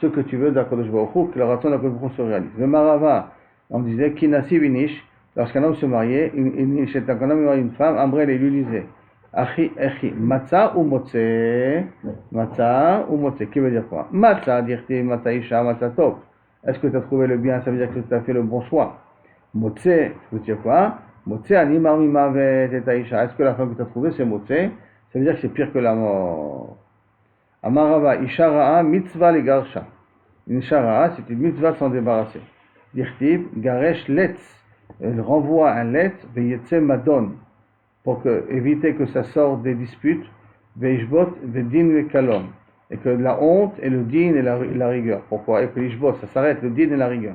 ce que tu veux d'Akadosh Baruch Hu, que le Ratson d'Akadosh Baruch Hu se réalise. Le Marava, on disait, Kinasi Vinish, lorsqu'un homme se mariait, un homme mariait une femme, Ambrel et lui disait, Achi, Matza ou Motse, qui veut dire quoi? Matza, dire-t-il, Matza Isha, Matza Tov. Est-ce que tu as trouvé le bien? Ça veut dire que tu as fait le bon choix. Motse, ça veut dire quoi? Motse, Ani Marmi Mavet et Taïcha. Est-ce que la femme que tu as trouvée, c'est Motse? Ça veut dire que c'est pire que la mort. Amarava, Ishara'a, mitzvah le garsha. Une Ishara'a, c'est une mitzvah de s'en débarrasser. Dirtib, garesh letz. Elle renvoie un letz, veyetse madon. Pour éviter que ça sorte des disputes, veishbot, vedin ve kalom. Et que la honte et le din et la rigueur. Pourquoi? Et que l'ishbot, ça s'arrête, le din et la rigueur.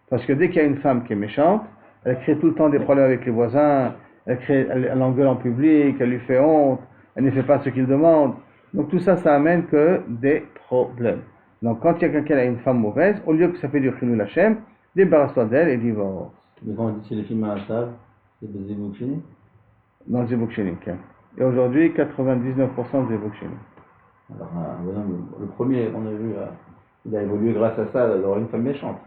Parce que dès qu'il y a une femme qui est méchante, elle crée tout le temps des problèmes avec les voisins, elle engueule en public, elle lui fait honte, elle ne fait pas ce qu'il demande. Donc tout ça, ça amène que des problèmes. Donc quand il y a quelqu'un qui a une femme mauvaise, au lieu que ça fait du chilul Hashem, débarrasse-toi d'elle et divorce. Mais quand on dit c'est les films à Assav, c'est des Zébouchini? Dans le Zébouchini. Et aujourd'hui, 99% de Zébouchini. Alors, le premier qu'on a vu, il a évolué grâce à ça, d'avoir une femme méchante.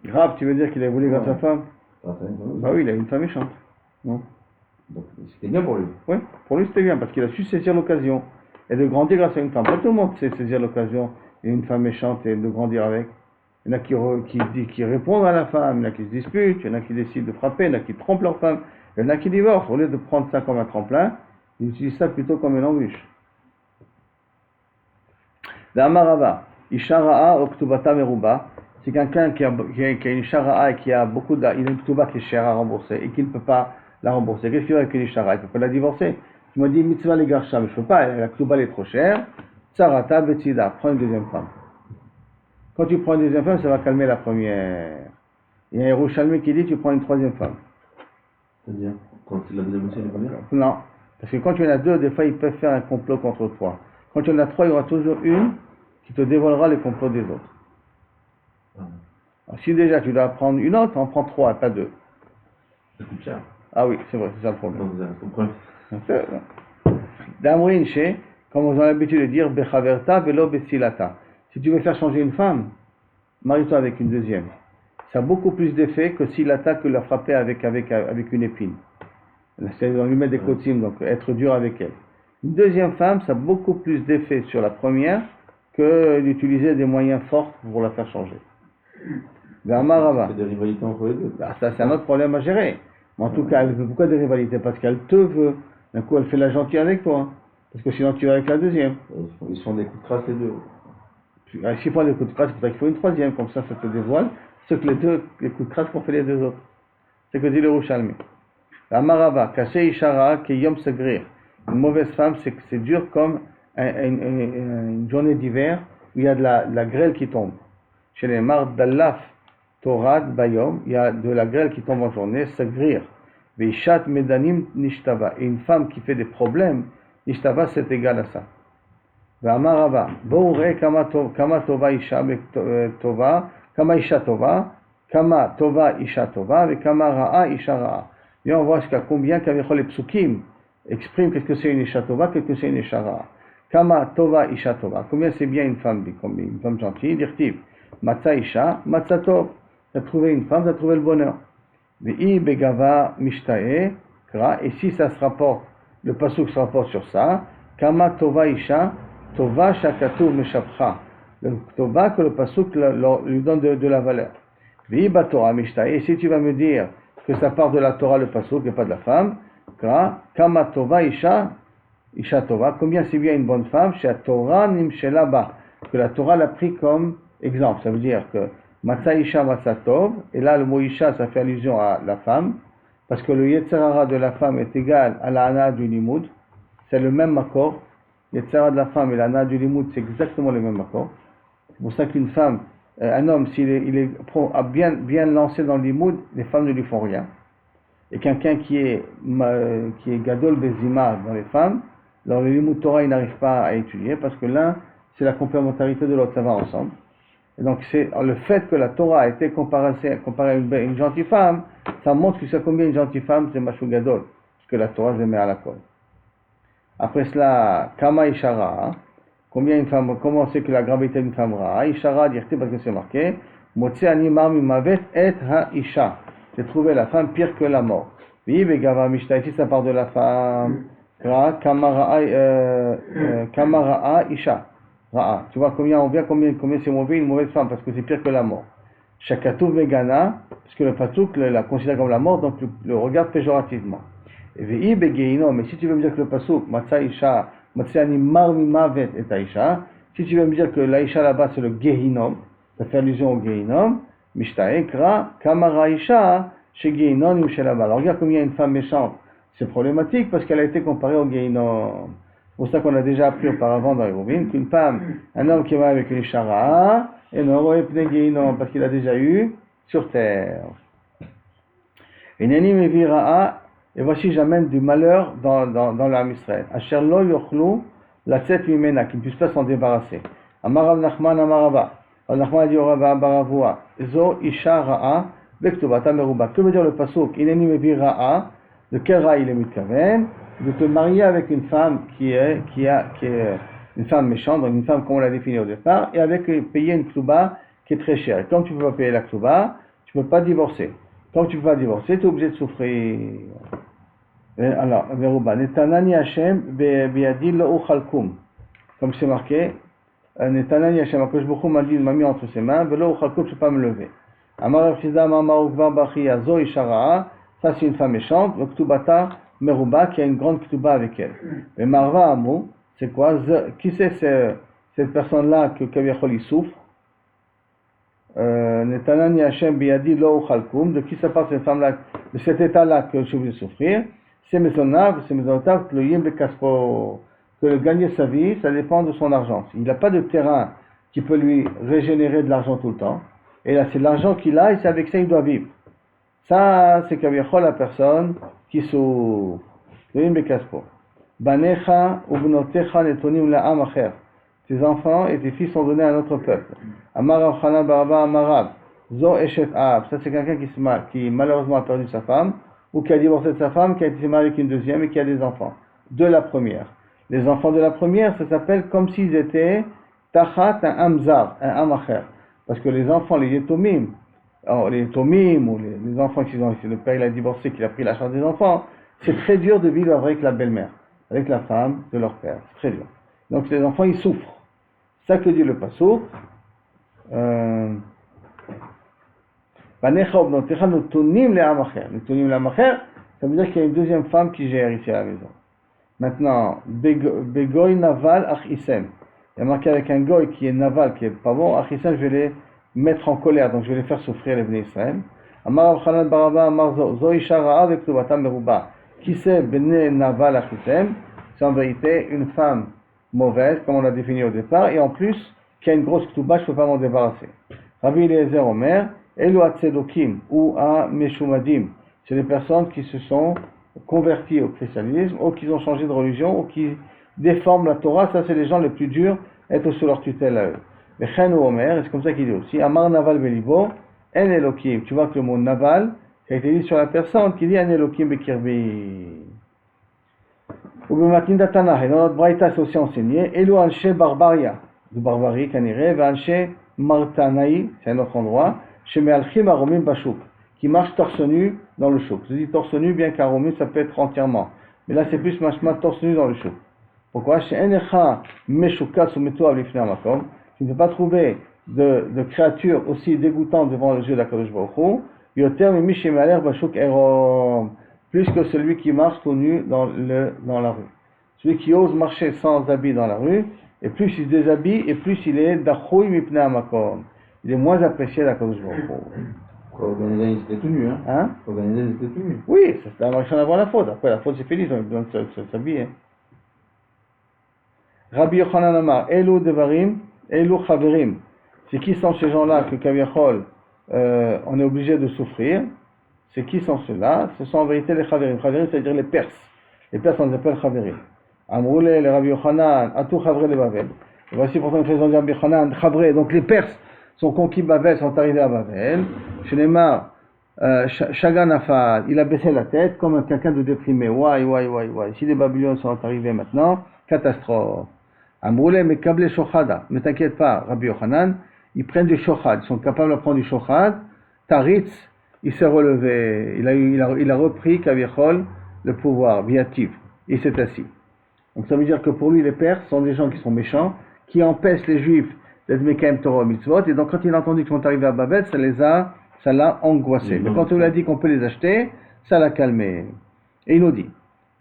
Grave, tu veux dire qu'il a évolué grâce à sa femme? Grâce à une femme. Bah oui, il a une femme méchante. Non? Donc c'était bien pour lui. Oui, pour lui c'était bien, parce qu'il a su saisir l'occasion. Et de grandir grâce à une femme. Pas tout le monde sait saisir l'occasion et une femme méchante et de grandir avec. Il y en a qui répondent à la femme, il y en a qui se disputent, il y en a qui décident de frapper, il y en a qui trompent leur femme, il y en a qui divorcent. Au lieu de prendre ça comme un tremplin, ils utilisent ça plutôt comme une embûche. L'amarava, Ishara'a Oktubata Meruba, c'est quelqu'un qui a une Ishara'a et qui a beaucoup une Oktuba qui est chère à rembourser et qui ne peut pas la rembourser. Qu'est-ce qu'il va avec une Ishara'a? Il ne peut pas la divorcer. Tu m'as dit mitzvah les garsha, mais je ne peux pas, la Oktuba est trop chère. Tsarata Betsida, prends une deuxième femme. Quand tu prends une deuxième femme, ça va calmer la première. Il y a un Yerushalmi qui dit tu prends une troisième femme. C'est-à-dire Quand c'est la deuxième moitié, elle est première. Non, parce que quand tu en as deux, des fois ils peuvent faire un complot contre toi. Quand tu en as trois, il y aura toujours une qui te dévoilera les complots des autres. Ah, Alors, si déjà tu dois prendre une autre, on prend trois, pas deux. ça coûte cher. Ah oui, c'est vrai, c'est ça le problème. Non, vous avez un problème. D'Amrin chez, comme on a l'habitude de dire, Bechaverta velo besilata. Si tu veux faire changer une femme, marie-toi avec une deuxième. Ça a beaucoup plus d'effet que silata que la frapper avec une épine. C'est on lui met des kotim, donc être dur avec elle. Une deuxième femme, ça a beaucoup plus d'effet sur la première que d'utiliser des moyens forts pour la faire changer. Vermarava. C'est des rivalités entre les deux. Ça, c'est un autre problème à gérer. Mais en tout cas, elle veut pourquoi des rivalités? Parce qu'elle te veut. D'un coup, elle fait la gentille avec toi. Parce que sinon, tu vas avec la deuxième. Ils se font des coups de crasse les deux. S'ils font des coups de crasse, c'est pour ça qu'il faut une troisième. Comme ça te dévoile. Ce que les coups de crasse qu'ont fait les deux autres. C'est ce que dit le Rouchalmi. La marava, caché ishara, kiyom segrir. Une mauvaise femme, c'est dur comme une journée d'hiver où il y a de la grêle qui tombe. Chez les mar d'allaf, torad, bayom, il y a de la grêle qui tombe en journée, segrir. Veishat medanim nishtava. Et une femme qui fait des problèmes, nishtava, c'est égal à ça. Ve'amarava, bo'ure kama tova isha tova, kama isha tova, kama tova isha tova, ve kama ra'a isha ra'a. Et on voit jusqu'à combien les psukim expriment qu'est-ce que c'est une isha tova, qu'est-ce que c'est une isha ra'a. Kama tova isha tova. Combien c'est bien une femme gentille, dirtiv. Matza isha, matza tov. Tu as trouvé une femme, tu as trouvé le bonheur. Ve'i begava mishtae, kra. Et si ça se rapporte, le pasuk se rapporte sur ça. Kama tova isha, tova shakatu meshapcha. Le tova que le pasuk lui donne de la valeur. Ve'i batora mishtae. Et si tu vas me dire que ça part de la Torah le pasuk et pas de la femme, kama tova isha, isha tova, combien c'est bien une bonne femme, chez la Torah nimshela ba, que la Torah l'a pris comme exemple. Ça veut dire que matza isha matza tov, et là le mot isha ça fait allusion à la femme, parce que le yetzerara de la femme est égal à la ana du limoud, c'est le même accord. Yetzerara de la femme et la ana du limoud c'est exactement le même accord. C'est pour ça qu'une femme, un homme, s'il est bien lancé dans l'imoud, les femmes ne lui font rien. Et quelqu'un qui est gadol bezima dans les femmes, dans le l'imoud Torah, il n'arrive pas à étudier parce que l'un, c'est la complémentarité de l'autre, ça va ensemble. Et donc, c'est le fait que la Torah a été comparée à une gentille femme, ça montre que c'est combien une gentille femme, c'est machou gadol, parce que la Torah, c'est met à la colle. Après cela, kama ishara. Combien une femme, comment on sait que la gravité d'une femme ra'a? Ishara, dirti parce que c'est marqué. Motse animar mimavet et ha isha. J'ai trouvé la femme pire que la mort. Oui, begava mishta, ici ça part de la femme. Kamara'a isha. Ra'a. Tu vois combien c'est mauvais une mauvaise femme parce que c'est pire que la mort. Shakatu vegana, parce que le pasouk la considère comme la mort, donc le regarde péjorativement. Et mais si tu veux me dire que le pasouk, matza isha, Matsiani marmi mavet et Aïcha. Si tu veux me dire que l'Aïcha là-bas c'est le Gehinom, ça fait allusion au Gehinom, Mishtaekra, Kamara Aïcha, chez Gehinom ou chez là-bas. Alors regarde combien une femme méchante. C'est problématique parce qu'elle a été comparée au Gehinom. C'est pour ça qu'on a déjà appris auparavant dans les Rouvines qu'une femme, un homme qui va avec une Ishara, et non, il y a Gehinom parce qu'il a déjà eu sur terre. Et Nani Mevira'a. Et voici, j'amène du malheur dans l'âme Israël. Asher lo yochlu latzet mimena, qui ne puisse pas s'en débarrasser. Amarav Nachman Amarava. Nachman a dit au Rabba Baravua. Zo isha ra'a vektubata meruba. Que veut dire le pasuk? Ineni mevi ra'a. De quel ra'a il est mitkaven? De te marier avec une femme qui est une femme méchante, donc une femme comme on l'a défini au départ, et avec payer une ktuba qui est très chère. Et comme tu ne peux pas payer la ktuba, tu ne peux pas divorcer. Comme tu ne peux pas divorcer, tu es obligé de souffrir. Alors, Veruba, Netanani Hashem biadi lo uchalkum. Comme c'est marqué, Netanani Hashem, Akosh Bokhu m'a mis entre ses mains, velo uchalkum, je ne peux pas me lever. Amar Rafshida, Amar Ukvar Bachia, Zo Ishara'a, ça c'est une femme méchante, le Ktubata Meruba, qui a une grande Ktuba avec elle. Et Marva Amou, c'est quoi? Qui c'est cette personne-là que Kaviachol il souffre? Netanani Hashem biadi lo uchalkum, de qui ça parle cette femme-là, de cet état-là que je vais souffrir? C'est maisonnables, tloyim bekaspo, que gagner sa vie, ça dépend de son argent. Il n'a pas de terrain qui peut lui régénérer de l'argent tout le temps. Et là, c'est l'argent qu'il a et c'est avec ça qu'il doit vivre. Ça, c'est Kaviachol, la personne qui souffre. Banecha ubnotecha netonim la'am acher. Tes enfants et tes fils sont donnés à un autre peuple. Amar Rav Chanan Baraba Amarav. Zo eshet ab. Ça, c'est quelqu'un qui malheureusement a perdu sa femme, ou qui a divorcé de sa femme, qui a été marié avec une deuxième et qui a des enfants. De la première. Les enfants de la première, ça s'appelle comme s'ils étaient tachat un amzar, un amacher. Parce que les enfants, les yetomim, les yetomim, ou les enfants qui ont, le père il a divorcé, qu'il a pris la charge des enfants, c'est très dur de vivre avec la belle-mère, avec la femme de leur père. C'est très dur. Donc les enfants, ils souffrent. C'est ça que dit le pasuk. Banecha ubnotecha netonim le'am acher. Netonim le'am acher, ça veut dire qu'il y a une deuxième femme qui gère ici à la maison. Maintenant, begoy naval achisem. Il y a marqué avec un goy qui est naval, qui est pas bon. Achisem, je vais les mettre en colère, donc je vais les faire souffrir les Bnei Israël. Amar Rav Chanan Baraba Amar zo isha ra'a vektuvatam meruba. Qui c'est bnei naval achisem? C'est en vérité une femme mauvaise, comme on l'a défini au départ, et en plus, qui a une grosse ktuba, je ne peux pas m'en débarrasser. Rabbi Eliezer Omer, Elu atzedokim ou à meshumadim. C'est des personnes qui se sont convertis au christianisme, ou qui ont changé de religion, ou qui déforment la Torah. Ça, c'est les gens les plus durs, être sous leur tutelle à eux. Mais Chen ou Omer, c'est comme ça qu'il dit aussi, Amar Naval Belibo, En Elokim. Tu vois que le mot Naval, ça a été dit sur la personne qui dit En Elokim Bekirbi. Ou Bematinda Tanah, et dans notre Braïta, c'est aussi enseigné, Elu Anshe Barbaria, de barbarie, Kanire, et Anshe Martanaï, c'est un autre endroit, chez Mealchim Aromim Bashuk, qui marche torse nu dans le chouk. Je dis torse nu, bien qu'aromim, ça peut être entièrement. Mais là, c'est plus machma torse nu dans le chouk. Pourquoi? Chez Enecha Meshukas ou Meto Avlifne Amakom, tu ne peux pas trouver de créatures aussi dégoûtantes devant les yeux d'Akadosh Baruch Hu, Yoter Mimish Emaler Bashuk Erom, plus que celui qui marche tout nu dans la rue. Celui qui ose marcher sans habit dans la rue, et plus il se déshabille, et plus il est Dachouy Mipne Amakom. Il est moins apprécié d'Akadosh Baruch Hu. Organiser, ils étaient tout nus, hein. Organiser, ils étaient tout nus. Oui, ça n'a rien à voir la faute. Après, la faute, c'est fini, ils ont besoin de s'habiller. Rabbi Yochanan Amar, Elu Devarim, Elu Chaverim. C'est qui sont ces gens-là que Kaviachol, on est obligé de souffrir? C'est qui sont ceux-là? Ce sont en vérité les Chaverim. Chaverim, c'est-à-dire les Perses. Les Perses, on les appelle Chaverim. Amroulé, les Rabbi Yochanan, Atou Chavre le Bavel. Et voici pourtant une raison de Rabbi Yochanan, Chavre. Donc les Perses sont conquis Bavel, sont arrivés à Bavel. Shenemar, Shagan Afad, il a baissé la tête comme quelqu'un de déprimé. Ouai. Si les Babyloniens sont arrivés maintenant, catastrophe. Amroulé, mais Kablé Shochada. Ne t'inquiète pas, Rabbi Yochanan, ils prennent du Shochad. Ils sont capables de prendre du Shochad. Taritz, il s'est relevé. Il a repris Kaviachol le pouvoir, viatif. Il s'est assis. Donc ça veut dire que pour lui, les Perses sont des gens qui sont méchants, qui empêchent les Juifs d'être Mekayem Torah Mitzvot, et donc quand il a entendu qu'ils sont arrivés à Babel, ça l'a angoissé. Mais quand on lui a dit qu'on peut les acheter, ça l'a calmé. Et il nous dit,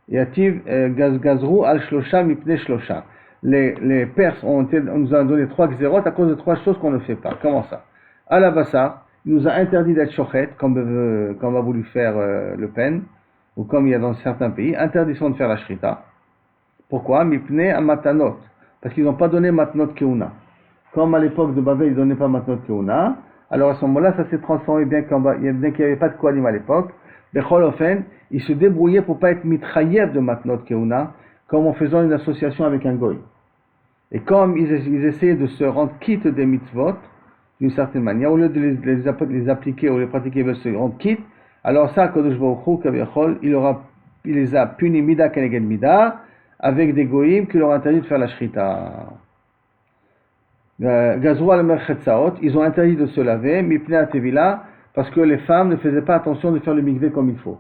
Yativ Gazrou al Shlosha Mipne Shlosha. Les Perses on nous a donné 3 xérotes à cause de 3 choses qu'on ne fait pas. Comment ça? À la Bassa, il nous a interdit d'être shochet, comme a voulu faire Le Pen, ou comme il y a dans certains pays, interdiction de faire la shrita. Pourquoi? Mipne à Matanot. Parce qu'ils n'ont pas donné Matnot Keuna. Comme à l'époque de Babel, ils ne donnaient pas Matnot Keuna, alors à ce moment-là, ça s'est transformé, bien qu'il n'y avait pas de Kohanim à l'époque. Becholofen, ils se débrouillaient pour ne pas être mitrayev de Matnot Keuna, comme en faisant une association avec un goy. Et comme ils essayaient de se rendre quitte des mitzvot, d'une certaine manière, au lieu de les appliquer ou les pratiquer, ils veulent se rendre quitte, alors ça, Kadosh Baruch Hu, Kaviachol, il les a punis mida keneged mida, avec des goïms qui leur ont interdit de faire la shrita. Gazrou al-merchetzaot, ils ont interdit de se laver, mipnei atevila, parce que les femmes ne faisaient pas attention de faire le mikvé comme il faut.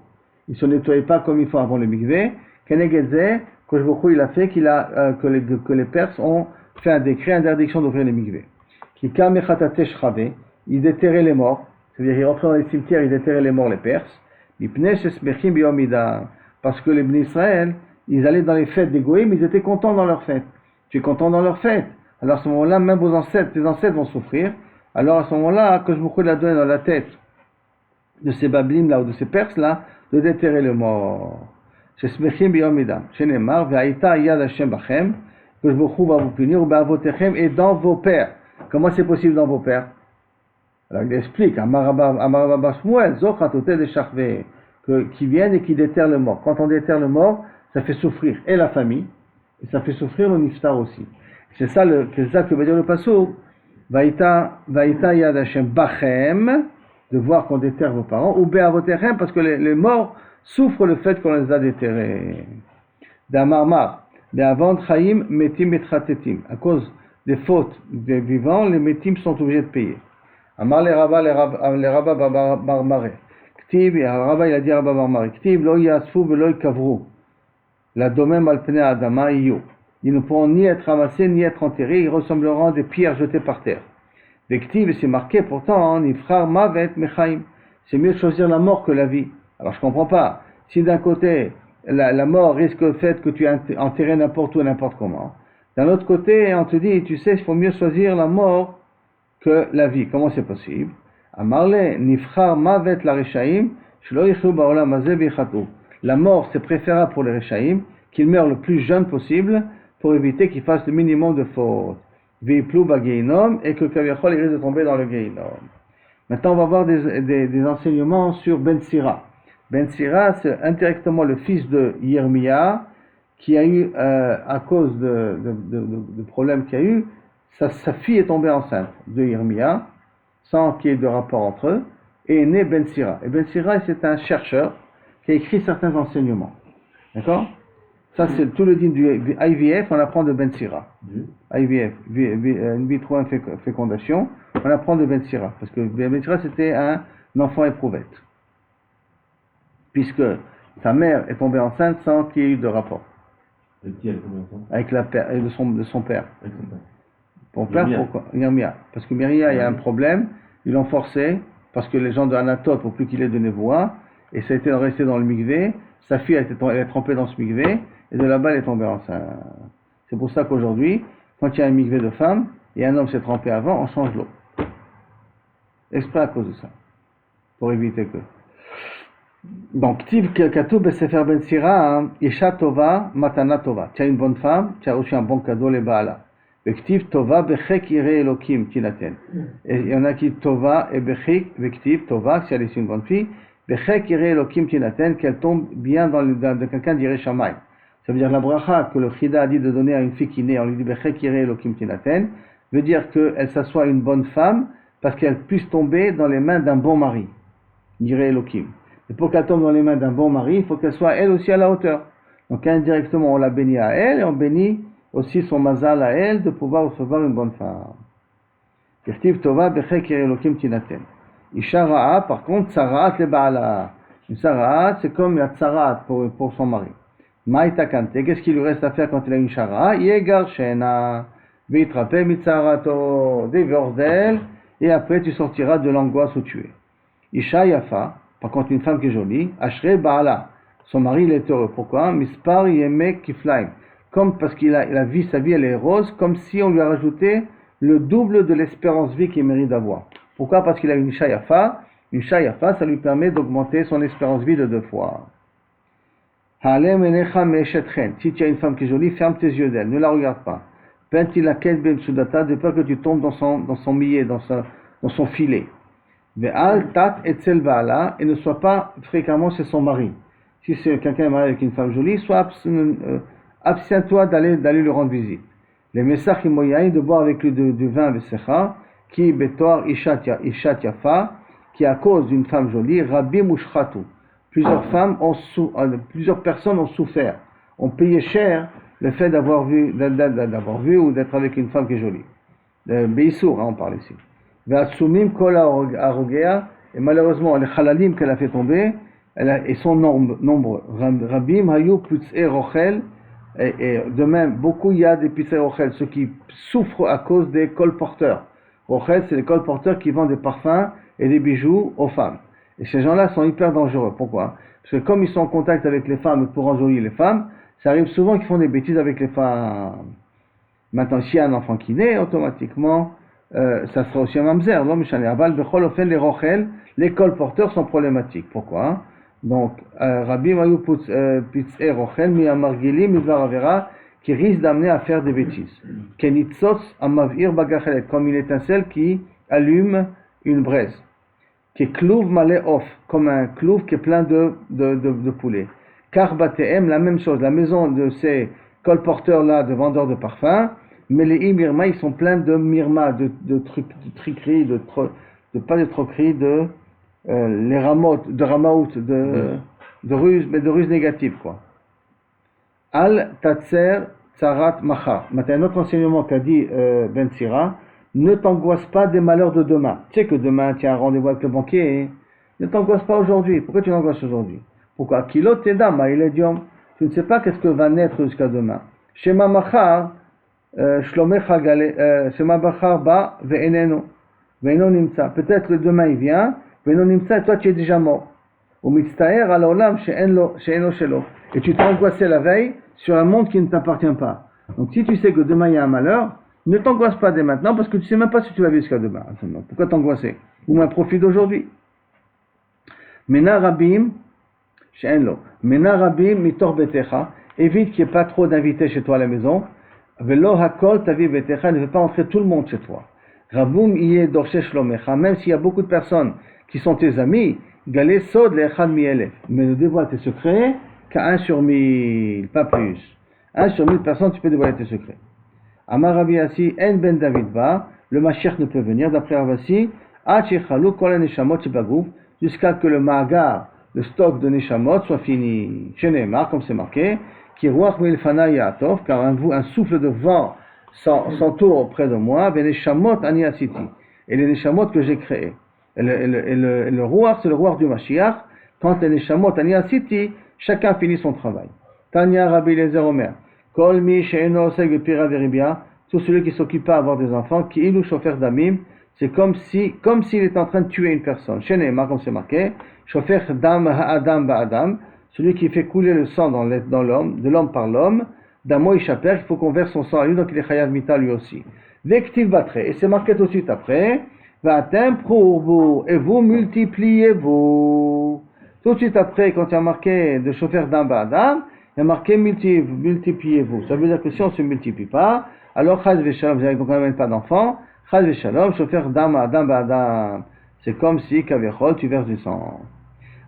Ils ne se nettoyaient pas comme il faut avant le mikvé. Kenegedze, Koshboko, il a fait que les Perses ont fait un décret, interdiction d'ouvrir les mikvés. Qui kamechatate shchave, ils déterraient les morts, c'est-à-dire ils rentraient dans les cimetières, ils déterraient les morts, les Perses. Mipnei shesmechim biyomida, parce que les Bnei Israël, ils allaient dans les fêtes des Goïm, ils étaient contents dans leurs fêtes. Tu es content dans leurs fêtes. Alors à ce moment-là, même tes ancêtres vont souffrir. Alors à ce moment-là, que je me l'a donné dans la tête de ces Bablim là ou de ces Perses là, de déterrer le mort. Chez Smechim biyomida, chez Neymar, ve'aïta yad Hashem bachem, que je va vous punir, ou be'avotechem, et dans vos pères. Comment c'est possible dans vos pères? Alors il explique, Amarabba Shmuel, Zochatote de Shachve, qui viennent et qui déterrent le mort. Quand on déterre le mort, ça fait souffrir et la famille, et ça fait souffrir le niftar aussi. C'est ça que veut dire le pasuk. Vaïta Yad Hashem Bachem, de voir qu'on déterre vos parents, ou Be'avotechem, parce que les morts souffrent le fait qu'on les a déterrés. D'Amarmar, Be'avant Chaim Metim Etchatetim. À cause des fautes des vivants, les Metim sont obligés de payer. Amar les Rabba Barmare. Ktib, et Rabba il a dit à Rabba Barmare, Ktib lo yasfu velo kavru. La domem al pnei adama iyo. Ils ne pourront ni être ramassés ni être enterrés, ils ressembleront à des pierres jetées par terre. Vektiv, c'est marqué pourtant, Nifrar Mavet Mechaim. C'est mieux de choisir la mort que la vie. Alors je comprends pas. Si d'un côté, la mort risque le fait que tu es enterré n'importe où, n'importe comment. D'un autre côté, on te dit, tu sais, il faut mieux choisir la mort que la vie. Comment c'est possible? Amarle, Nifrar Mavet la Rechaim, Shlo Yichlu Ba'olam Hazeh Bichatu. La mort, c'est préférable pour les Rechaim, qu'ils meurent le plus jeune possible, pour éviter qu'ils fassent le minimum de fautes. Veiplou Bageinom, et que Kaviachol risque de tomber dans le Geinom. Maintenant, on va voir des enseignements sur Ben Sira. Ben Sira, c'est indirectement le fils de Yirmia, qui a eu, à cause de problèmes qu'il y a eu, sa fille est tombée enceinte de Yirmia, sans qu'il y ait de rapport entre eux, et est né Ben Sira. Et Ben Sira, c'est un chercheur qui a écrit certains enseignements. D'accord? Ça, c'est tout le din du IVF, on apprend de Ben Sira. IVF, in vitro fécondation, on apprend de Ben Sira. Parce que Ben Sira, c'était un enfant éprouvette. Puisque sa mère est tombée enceinte sans qu'il y ait eu de rapport. Avec qui elle est tombée enceinte? Avec la père, de son père. Avec son père. Son père, pourquoi? Yirmia. Parce que Myria, il y a un problème, ils l'ont forcé, parce que les gens de Anatote, pour plus qu'il ait de Nevoa, et ça a été resté dans le mikvé, sa fille elle est trempée dans ce mikvé, et de là-bas elle est tombée enceinte. C'est pour ça qu'aujourd'hui, quand il y a un mikvé de femme, et un homme s'est trempé avant, on change l'eau. Exprès à cause de ça. Pour éviter que. Donc, Tiv Katoub Sefer Ben Sira, Isha Tova, Matana Tova. Tu as une bonne femme, tu as reçu un bon cadeau, les Baala. Vektiv Tova, Bechek Ire Elokim, Tinaten. Et il y en a qui Tova et Bechik, Vektiv Tova, si elle est une bonne fille, Bechek Ire Elokim, Tinaten, qu'elle tombe bien dans de quelqu'un d'Ire Shamay. Ça veut dire la bracha que le Chida a dit de donner à une fille qui naît, on lui dit Bechek Ire Elokim, Tinaten, veut dire qu'elle s'assoit une bonne femme parce qu'elle puisse tomber dans les mains d'un bon mari. Ire Elokim. Et pour qu'elle tombe dans les mains d'un bon mari, il faut qu'elle soit elle aussi à la hauteur. Donc indirectement, on la bénit à elle et on bénit aussi son mazal à elle de pouvoir recevoir une bonne femme. Kirtiv Tova Bechek Elokim Tinaten. Isha Ra'a, par contre, Tsaraat le Baala. Une Tsaraat, c'est comme la Tsaraat pour son mari. Maïta Kante, qu'est-ce qu'il lui reste à faire quand il a une Shara? Yegar Shena, Vitrape Mitsarato, divorce d'elle, et après tu sortiras de l'angoisse où tu es. Isha Yafa, par contre, une femme qui est jolie, Ashre Baala, son mari il est heureux. Pourquoi? Mispar Yemek Kiflaim. Comme parce sa vie elle est rose, comme si on lui a rajouté le double de l'espérance vie qu'il mérite d'avoir. Pourquoi? Parce qu'il a une Isha Yafa. Une Isha Yafa, ça lui permet d'augmenter son espérance vie de 2 fois. Halem Enecha Me'eshetchen. Si tu as une femme qui est jolie, ferme tes yeux d'elle, ne la regarde pas. Pentilaket Bemsudata, de peur que tu tombes dans son millet, dans son filet. Ve'al tat etzel ba'ala, et ne sois pas fréquemment chez son mari. Si c'est quelqu'un marié avec une femme jolie, sois abstiens-toi d'aller lui rendre visite. Les messach imoyaï, de boire avec lui du vin vesecha, qui betor ishat yafa, qui à cause d'une femme jolie, rabbi mushchatu. Plusieurs personnes ont souffert, ont payé cher le fait d'avoir vu ou d'être avec une femme qui est jolie. Beissour, on parle ici. Et malheureusement, les halalim qu'elle a fait tomber, ils sont nombreux. Rabim hayu putzei rochel, et de même, beaucoup il y a des putzei rochel, ceux qui souffrent à cause des colporteurs. Rochel, c'est les colporteurs qui vendent des parfums et des bijoux aux femmes. Et ces gens-là sont hyper dangereux. Pourquoi? Parce que comme ils sont en contact avec les femmes pour enjolier les femmes, ça arrive souvent qu'ils font des bêtises avec les femmes. Maintenant, s'il y a un enfant qui naît, automatiquement, ça sera aussi un mamzer. Les colporteurs sont problématiques. Pourquoi? Donc, Rabbi Mayu Pitzé Rochel, mi amargilim, midvar avera, qui risque d'amener à faire des bêtises. Kenitzotz amavir bagachelet, comme une étincelle qui allume une braise, qui est clouve malé off, comme un clouve qui est plein de poulets. Car batéem, la même chose, la maison de ces colporteurs-là, de vendeurs de parfums, mais les mirma, ils sont pleins de mirma, de triqueries, pas de troqueries, les ramotes, de ramaout, de ruses, mais de ruses négatives, quoi. Al tatser tsarat macha. Maintenant, un autre enseignement qu'a dit Ben Sira, ne t'angoisse pas des malheurs de demain. Tu sais que demain, tu as un rendez-vous avec le banquier, hein? Ne t'angoisse pas aujourd'hui. Pourquoi tu t'angoisses aujourd'hui? Pourquoi? Kilot tedam, iledium. Tu ne sais pas qu'est-ce que va naître jusqu'à demain. Shema machar, shlomecha gale, shema machar ba, ve'eneno. Ve'eno nimtsa. Peut-être le demain il vient, ve'eno nimtsa, et toi tu es déjà mort. Ou mitztaer al olam she'eno shelo. Et tu t'es angoissé la veille sur un monde qui ne t'appartient pas. Donc si tu sais que demain il y a un malheur, ne t'angoisse pas dès maintenant parce que tu ne sais même pas si tu vas vivre jusqu'à demain. Pourquoi t'angoisser? Ou moins profite d'aujourd'hui. Mena rabim she'enlo. Mena rabim mitor betecha. Évite qu'il n'y ait pas trop d'invités chez toi à la maison. Velo hakol tavi betecha. Ne fais pas entrer tout le monde chez toi. Raboum iye dorshe shlomecha. Même s'il y a beaucoup de personnes qui sont tes amis, galé sod le'echad mi'elef. Mais ne dévoile tes secrets qu'à 1 sur 1000, pas plus. 1 sur 1000 personnes, tu peux dévoiler tes secrets. Amar Rabbi Yassi, en ben David ba, le Mashiach ne peut venir, d'après Ravasi, Achichalou kol neshamot shebagouf, jusqu'à que le magar, le stock de neshamot soit fini. Chez Neymar, comme c'est marqué, qui ruach milfana yaatov, car un souffle de vent s'entoure auprès de moi, ve neshamot ani asiti, et les neshamot que j'ai créés. Et le ruach, c'est le ruach du Mashiach, quand les neshamot ani asiti, chacun finit son travail. Tanya Rabbi Eliezer Omer. Kol mi she'eno oseg bepira veribia. Tout celui qui s'occupe pas d'avoir des enfants, qui ilu shofer damim, c'est comme s'il était en train de tuer une personne. Chez Neymar, comme c'est marqué, shofer dam ha'adam ba'adam, celui qui fait couler le sang dans l'homme, de l'homme par l'homme, d'amo ishaper, il faut qu'on verse son sang à lui, donc il est chayav mita lui aussi. Vektiv batre, et c'est marqué tout de suite après, va'atem prourbu, et vous multipliez-vous. Tout de suite après, quand il y a marqué de shofer dam ba'adam, il y a marqué multipliez-vous. Ça veut dire que si on ne se multiplie pas, alors chaz v'shalom, vous n'avez donc même pas d'enfants, chaz v'shalom, shofer dam adam ba'adam. C'est comme si, kavechol, tu verses du sang.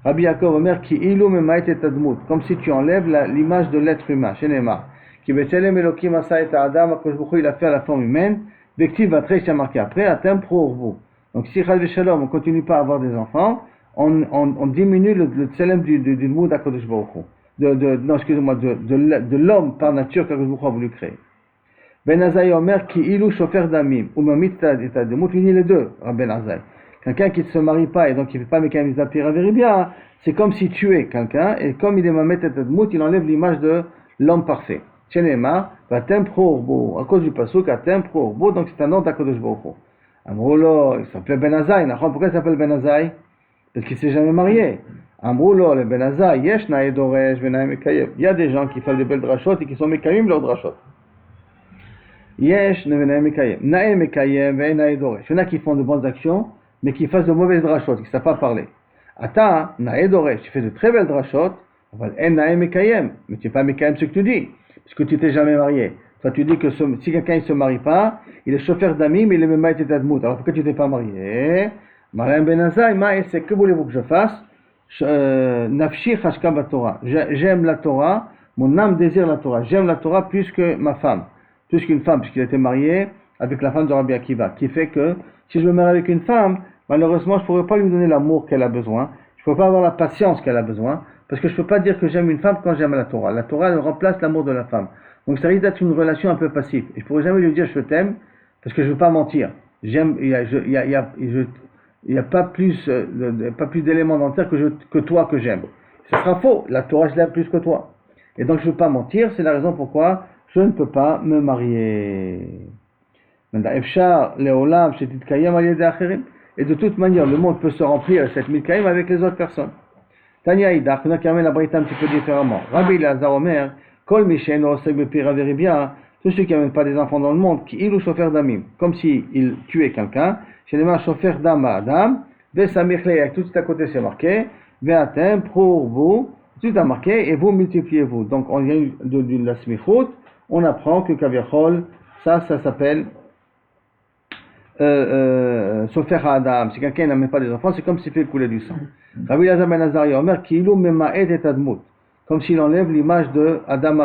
Rabbi Yaakov Omer, ki ilu memait et admut, comme si tu enlèves l'image de l'être humain, chez Neymar. Ki betzelem elokim asa et adam, akosh b'chu, il a fait à la forme humaine, vektiv vatre, il y a marqué après, atem pro-urvu. Donc si chaz v'shalom, on ne continue pas à avoir des enfants, on diminue le tselem du moud d'Akadosh Baruch Hu. De l'homme par nature qu'Akadosh Baruch Hu a voulu créer. Ben Azai Omer qui ilu shofer damim ou mamit et ademut, il les deux. Ben Azai. Quelqu'un qui ne se marie pas et donc qui ne fait pas mécanisme d'apira veribia, c'est comme si tuait quelqu'un et comme il est mamit et ademut, il enlève l'image de l'homme parfait. Chenema, vatem pro-urbo, à cause du pasuk, atem pro-urbo, donc c'est un nom d'Akadosh Baruch Hu. Amroulo, il s'appelait Ben Azai. Pourquoi il s'appelle Ben Azai? Parce qu'il ne s'est jamais marié. Amroulo, le Ben Azai, yesh nae doresh, venae mekayem. Il y a des gens qui font des belles drachot et qui sont mekayem leurs drachot. Yesh nae mekayem. Nae mekayem, venae doresh. Il y en a qui font de bonnes actions, mais qui fassent de mauvaises drachot, qui ne savent pas parler. Ata, nae doresh, tu fais de très belles drachot, en nae mekayem. Mais tu n'es pas mekayem ce que tu dis, parce que tu t'es jamais marié. Toi, tu dis que si quelqu'un ne se marie pas, il est chauffeur d'amis, mais il est même maït et admout. Alors pourquoi tu t'es pas marié? Mariam Ben Azai, c'est que voulez-vous que je fasse? Nafshi chashka baTorah. J'aime la Torah, mon âme désire la Torah. J'aime la Torah plus que ma femme, plus qu'une femme, puisqu'il était marié avec la femme de Rabbi Akiva, qui fait que si je me marie avec une femme, malheureusement, je ne pourrais pas lui donner l'amour qu'elle a besoin, je ne peux pas avoir la patience qu'elle a besoin, parce que je ne peux pas dire que j'aime une femme quand j'aime la Torah. La Torah, elle remplace l'amour de la femme. Donc ça risque d'être une relation un peu passive. Et je ne pourrais jamais lui dire je t'aime, parce que je ne veux pas mentir. Il n'y a pas plus d'éléments dans le terre que toi que j'aime. Ce sera faux. La Torah, je l'aime plus que toi. Et donc, je ne veux pas mentir. C'est la raison pourquoi je ne peux pas me marier. Et de toute manière, le monde peut se remplir cette milkaïm avec les autres personnes. Tanya Idach, on a qui amène la braïta un petit peu différemment. Rabbi Elazar Omer, Kol Mishen Oseg Bepira Veribia, tous ceux qui n'amènent pas des enfants dans le monde, qui ilu shofer damim, comme s'il tuait quelqu'un. Chez les mains, shofer dam à Adam, Vesamirle, tout de suite à côté c'est marqué, Veatem, pour vous, tout est marqué, et vous multipliez-vous. Donc, on vient de la smichut, on apprend que Kaviachol, ça s'appelle Sofer Adam, si quelqu'un n'amène pas des enfants, c'est comme s'il fait couler du sang. Rabbi Elazar ben Azariah Omer, Kilu Mema'et et Admut, comme s'il enlève l'image de Adam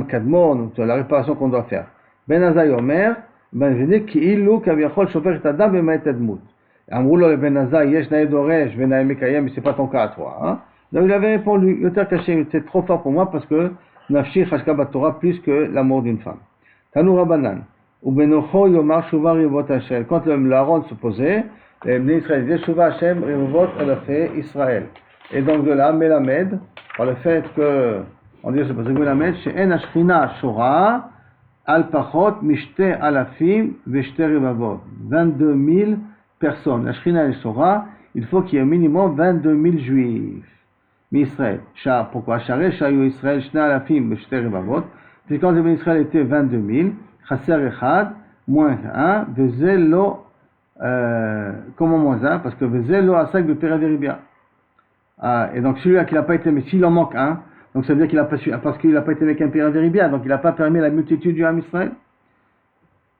Kadmon, de la réparation qu'on doit faire. Ben Azariah Omer, ben je dis Kilu Kaviachol Sofer et Adam Mema'et Admut. Amroulo le Ben Azariah, Yesh Nae Doresh, Ben Nae Mekayem, mais c'est pas ton cas à toi. Hein? Donc il avait répondu, Yoter Kaché, c'est trop fort pour moi parce que Nafshi Chashka Batora plus que l'amour d'une femme. Tanou Rabanan. Ou Benocho Yomar Shuva Rivot Hashem. Quand l'Aaron se posait, les Bnei Israël disaient Shuva Hashem Rivot Elafé Israël. Et donc de là, Melamed, par le fait que, on dit ce passage Melamed, She'en Ashchina Shora, Al Pachot, Mishte Alafim, Veshte Rivavot. 22 000 personnes. La Shchina et Shora, il faut qu'il y ait au minimum 22 000 juifs. Mais Israël. Pourquoi? Share Shayu Israël, Shna Alafim, Veshte Rivavot. Puis quand les Bnei Israël étaient 22 000, Chasser Echad, moins 1, Vezelo, comment moins 1? Parce que Vezelo Asak de Peraveribia. Et donc celui-là qui n'a pas été, mais s'il en manque un, donc ça veut dire qu'il n'a pas su, parce qu'il n'a pas été avec un Peraveribia, donc il n'a pas permis la multitude du Ham Israël.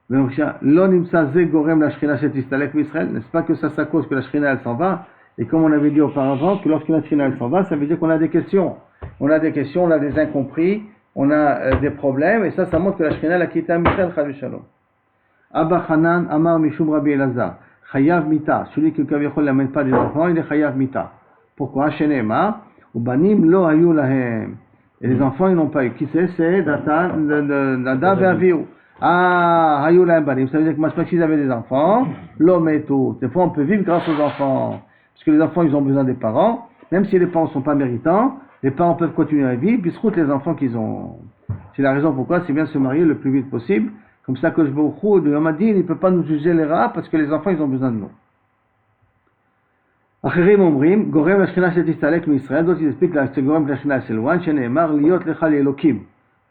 Donc, l'onimsa ze gorem la shrina chet istalek Israël, n'est-ce pas que ça cause que la shrina elle s'en va? Et comme on avait dit auparavant, que lorsque la shrina elle s'en va, ça veut dire qu'on a des questions. On a des incompris, on a des problèmes, et ça montre que la Shekhinah l'a quitté à Michel Chal Shalom. Abba Hanan Amar Mishum Rabbi Elazar, Chayav Mita, celui qui Kavichol n'amène pas des enfants, il est Chayav Mita. Pourquoi? Shenema, Ubanim Lo Hayu Lahem. Et les enfants, ils n'ont pas eu. Qui c'est Nadav et Avihu. Hayu Lahem Banim. Ça veut dire que maintenant, s'ils avaient des enfants, Lo Metu. Des fois, on peut vivre grâce aux enfants. Parce que les enfants, ils ont besoin des parents, même si les parents ne sont pas méritants. Les parents peuvent continuer à vivre, puis se route les enfants qu'ils ont. C'est la raison pourquoi c'est bien de se marier le plus vite possible. Comme ça que je vais au Khou de Yom Hadin, il ne peut pas nous juger les rats parce que les enfants ils ont besoin de nous. Achirim Omrim, Gorem la Shekhinah Shet Istalek Israël, d'autres ils expliquent que Gorem la Shekhinah s'éloigne, Sheneemar Liot Lecha Elokim,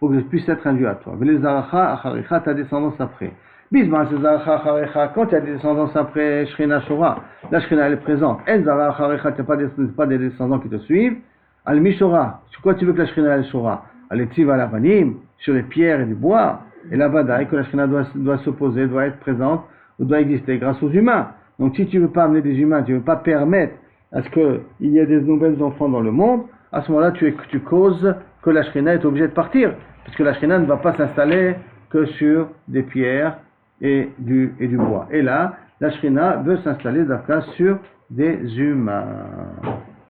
pour que je puisse être un Dieu à toi. Vele Zaracha Acharecha, ta descendance après. Bisman Zaracha Acharecha, quand il y a des descendances après Shekhinah Shora, la Shekhinah elle est présente. En Zaracha Acharecha, tu n'as pas des descendants qui te suivent. Al Mishora, sur quoi tu veux que la Shekhinah elle Shora? Al Etziv al Avanim, sur les pierres et du bois, et la Badaï, que la Shekhinah doit s'opposer, doit être présente, ou doit exister grâce aux humains. Donc si tu ne veux pas amener des humains, tu ne veux pas permettre à ce qu'il y ait des nouvelles enfants dans le monde, à ce moment-là tu causes que la Shekhinah est obligée de partir, puisque la Shekhinah ne va pas s'installer que sur des pierres et du bois. Et là, la Shekhinah veut s'installer d'accord sur des humains.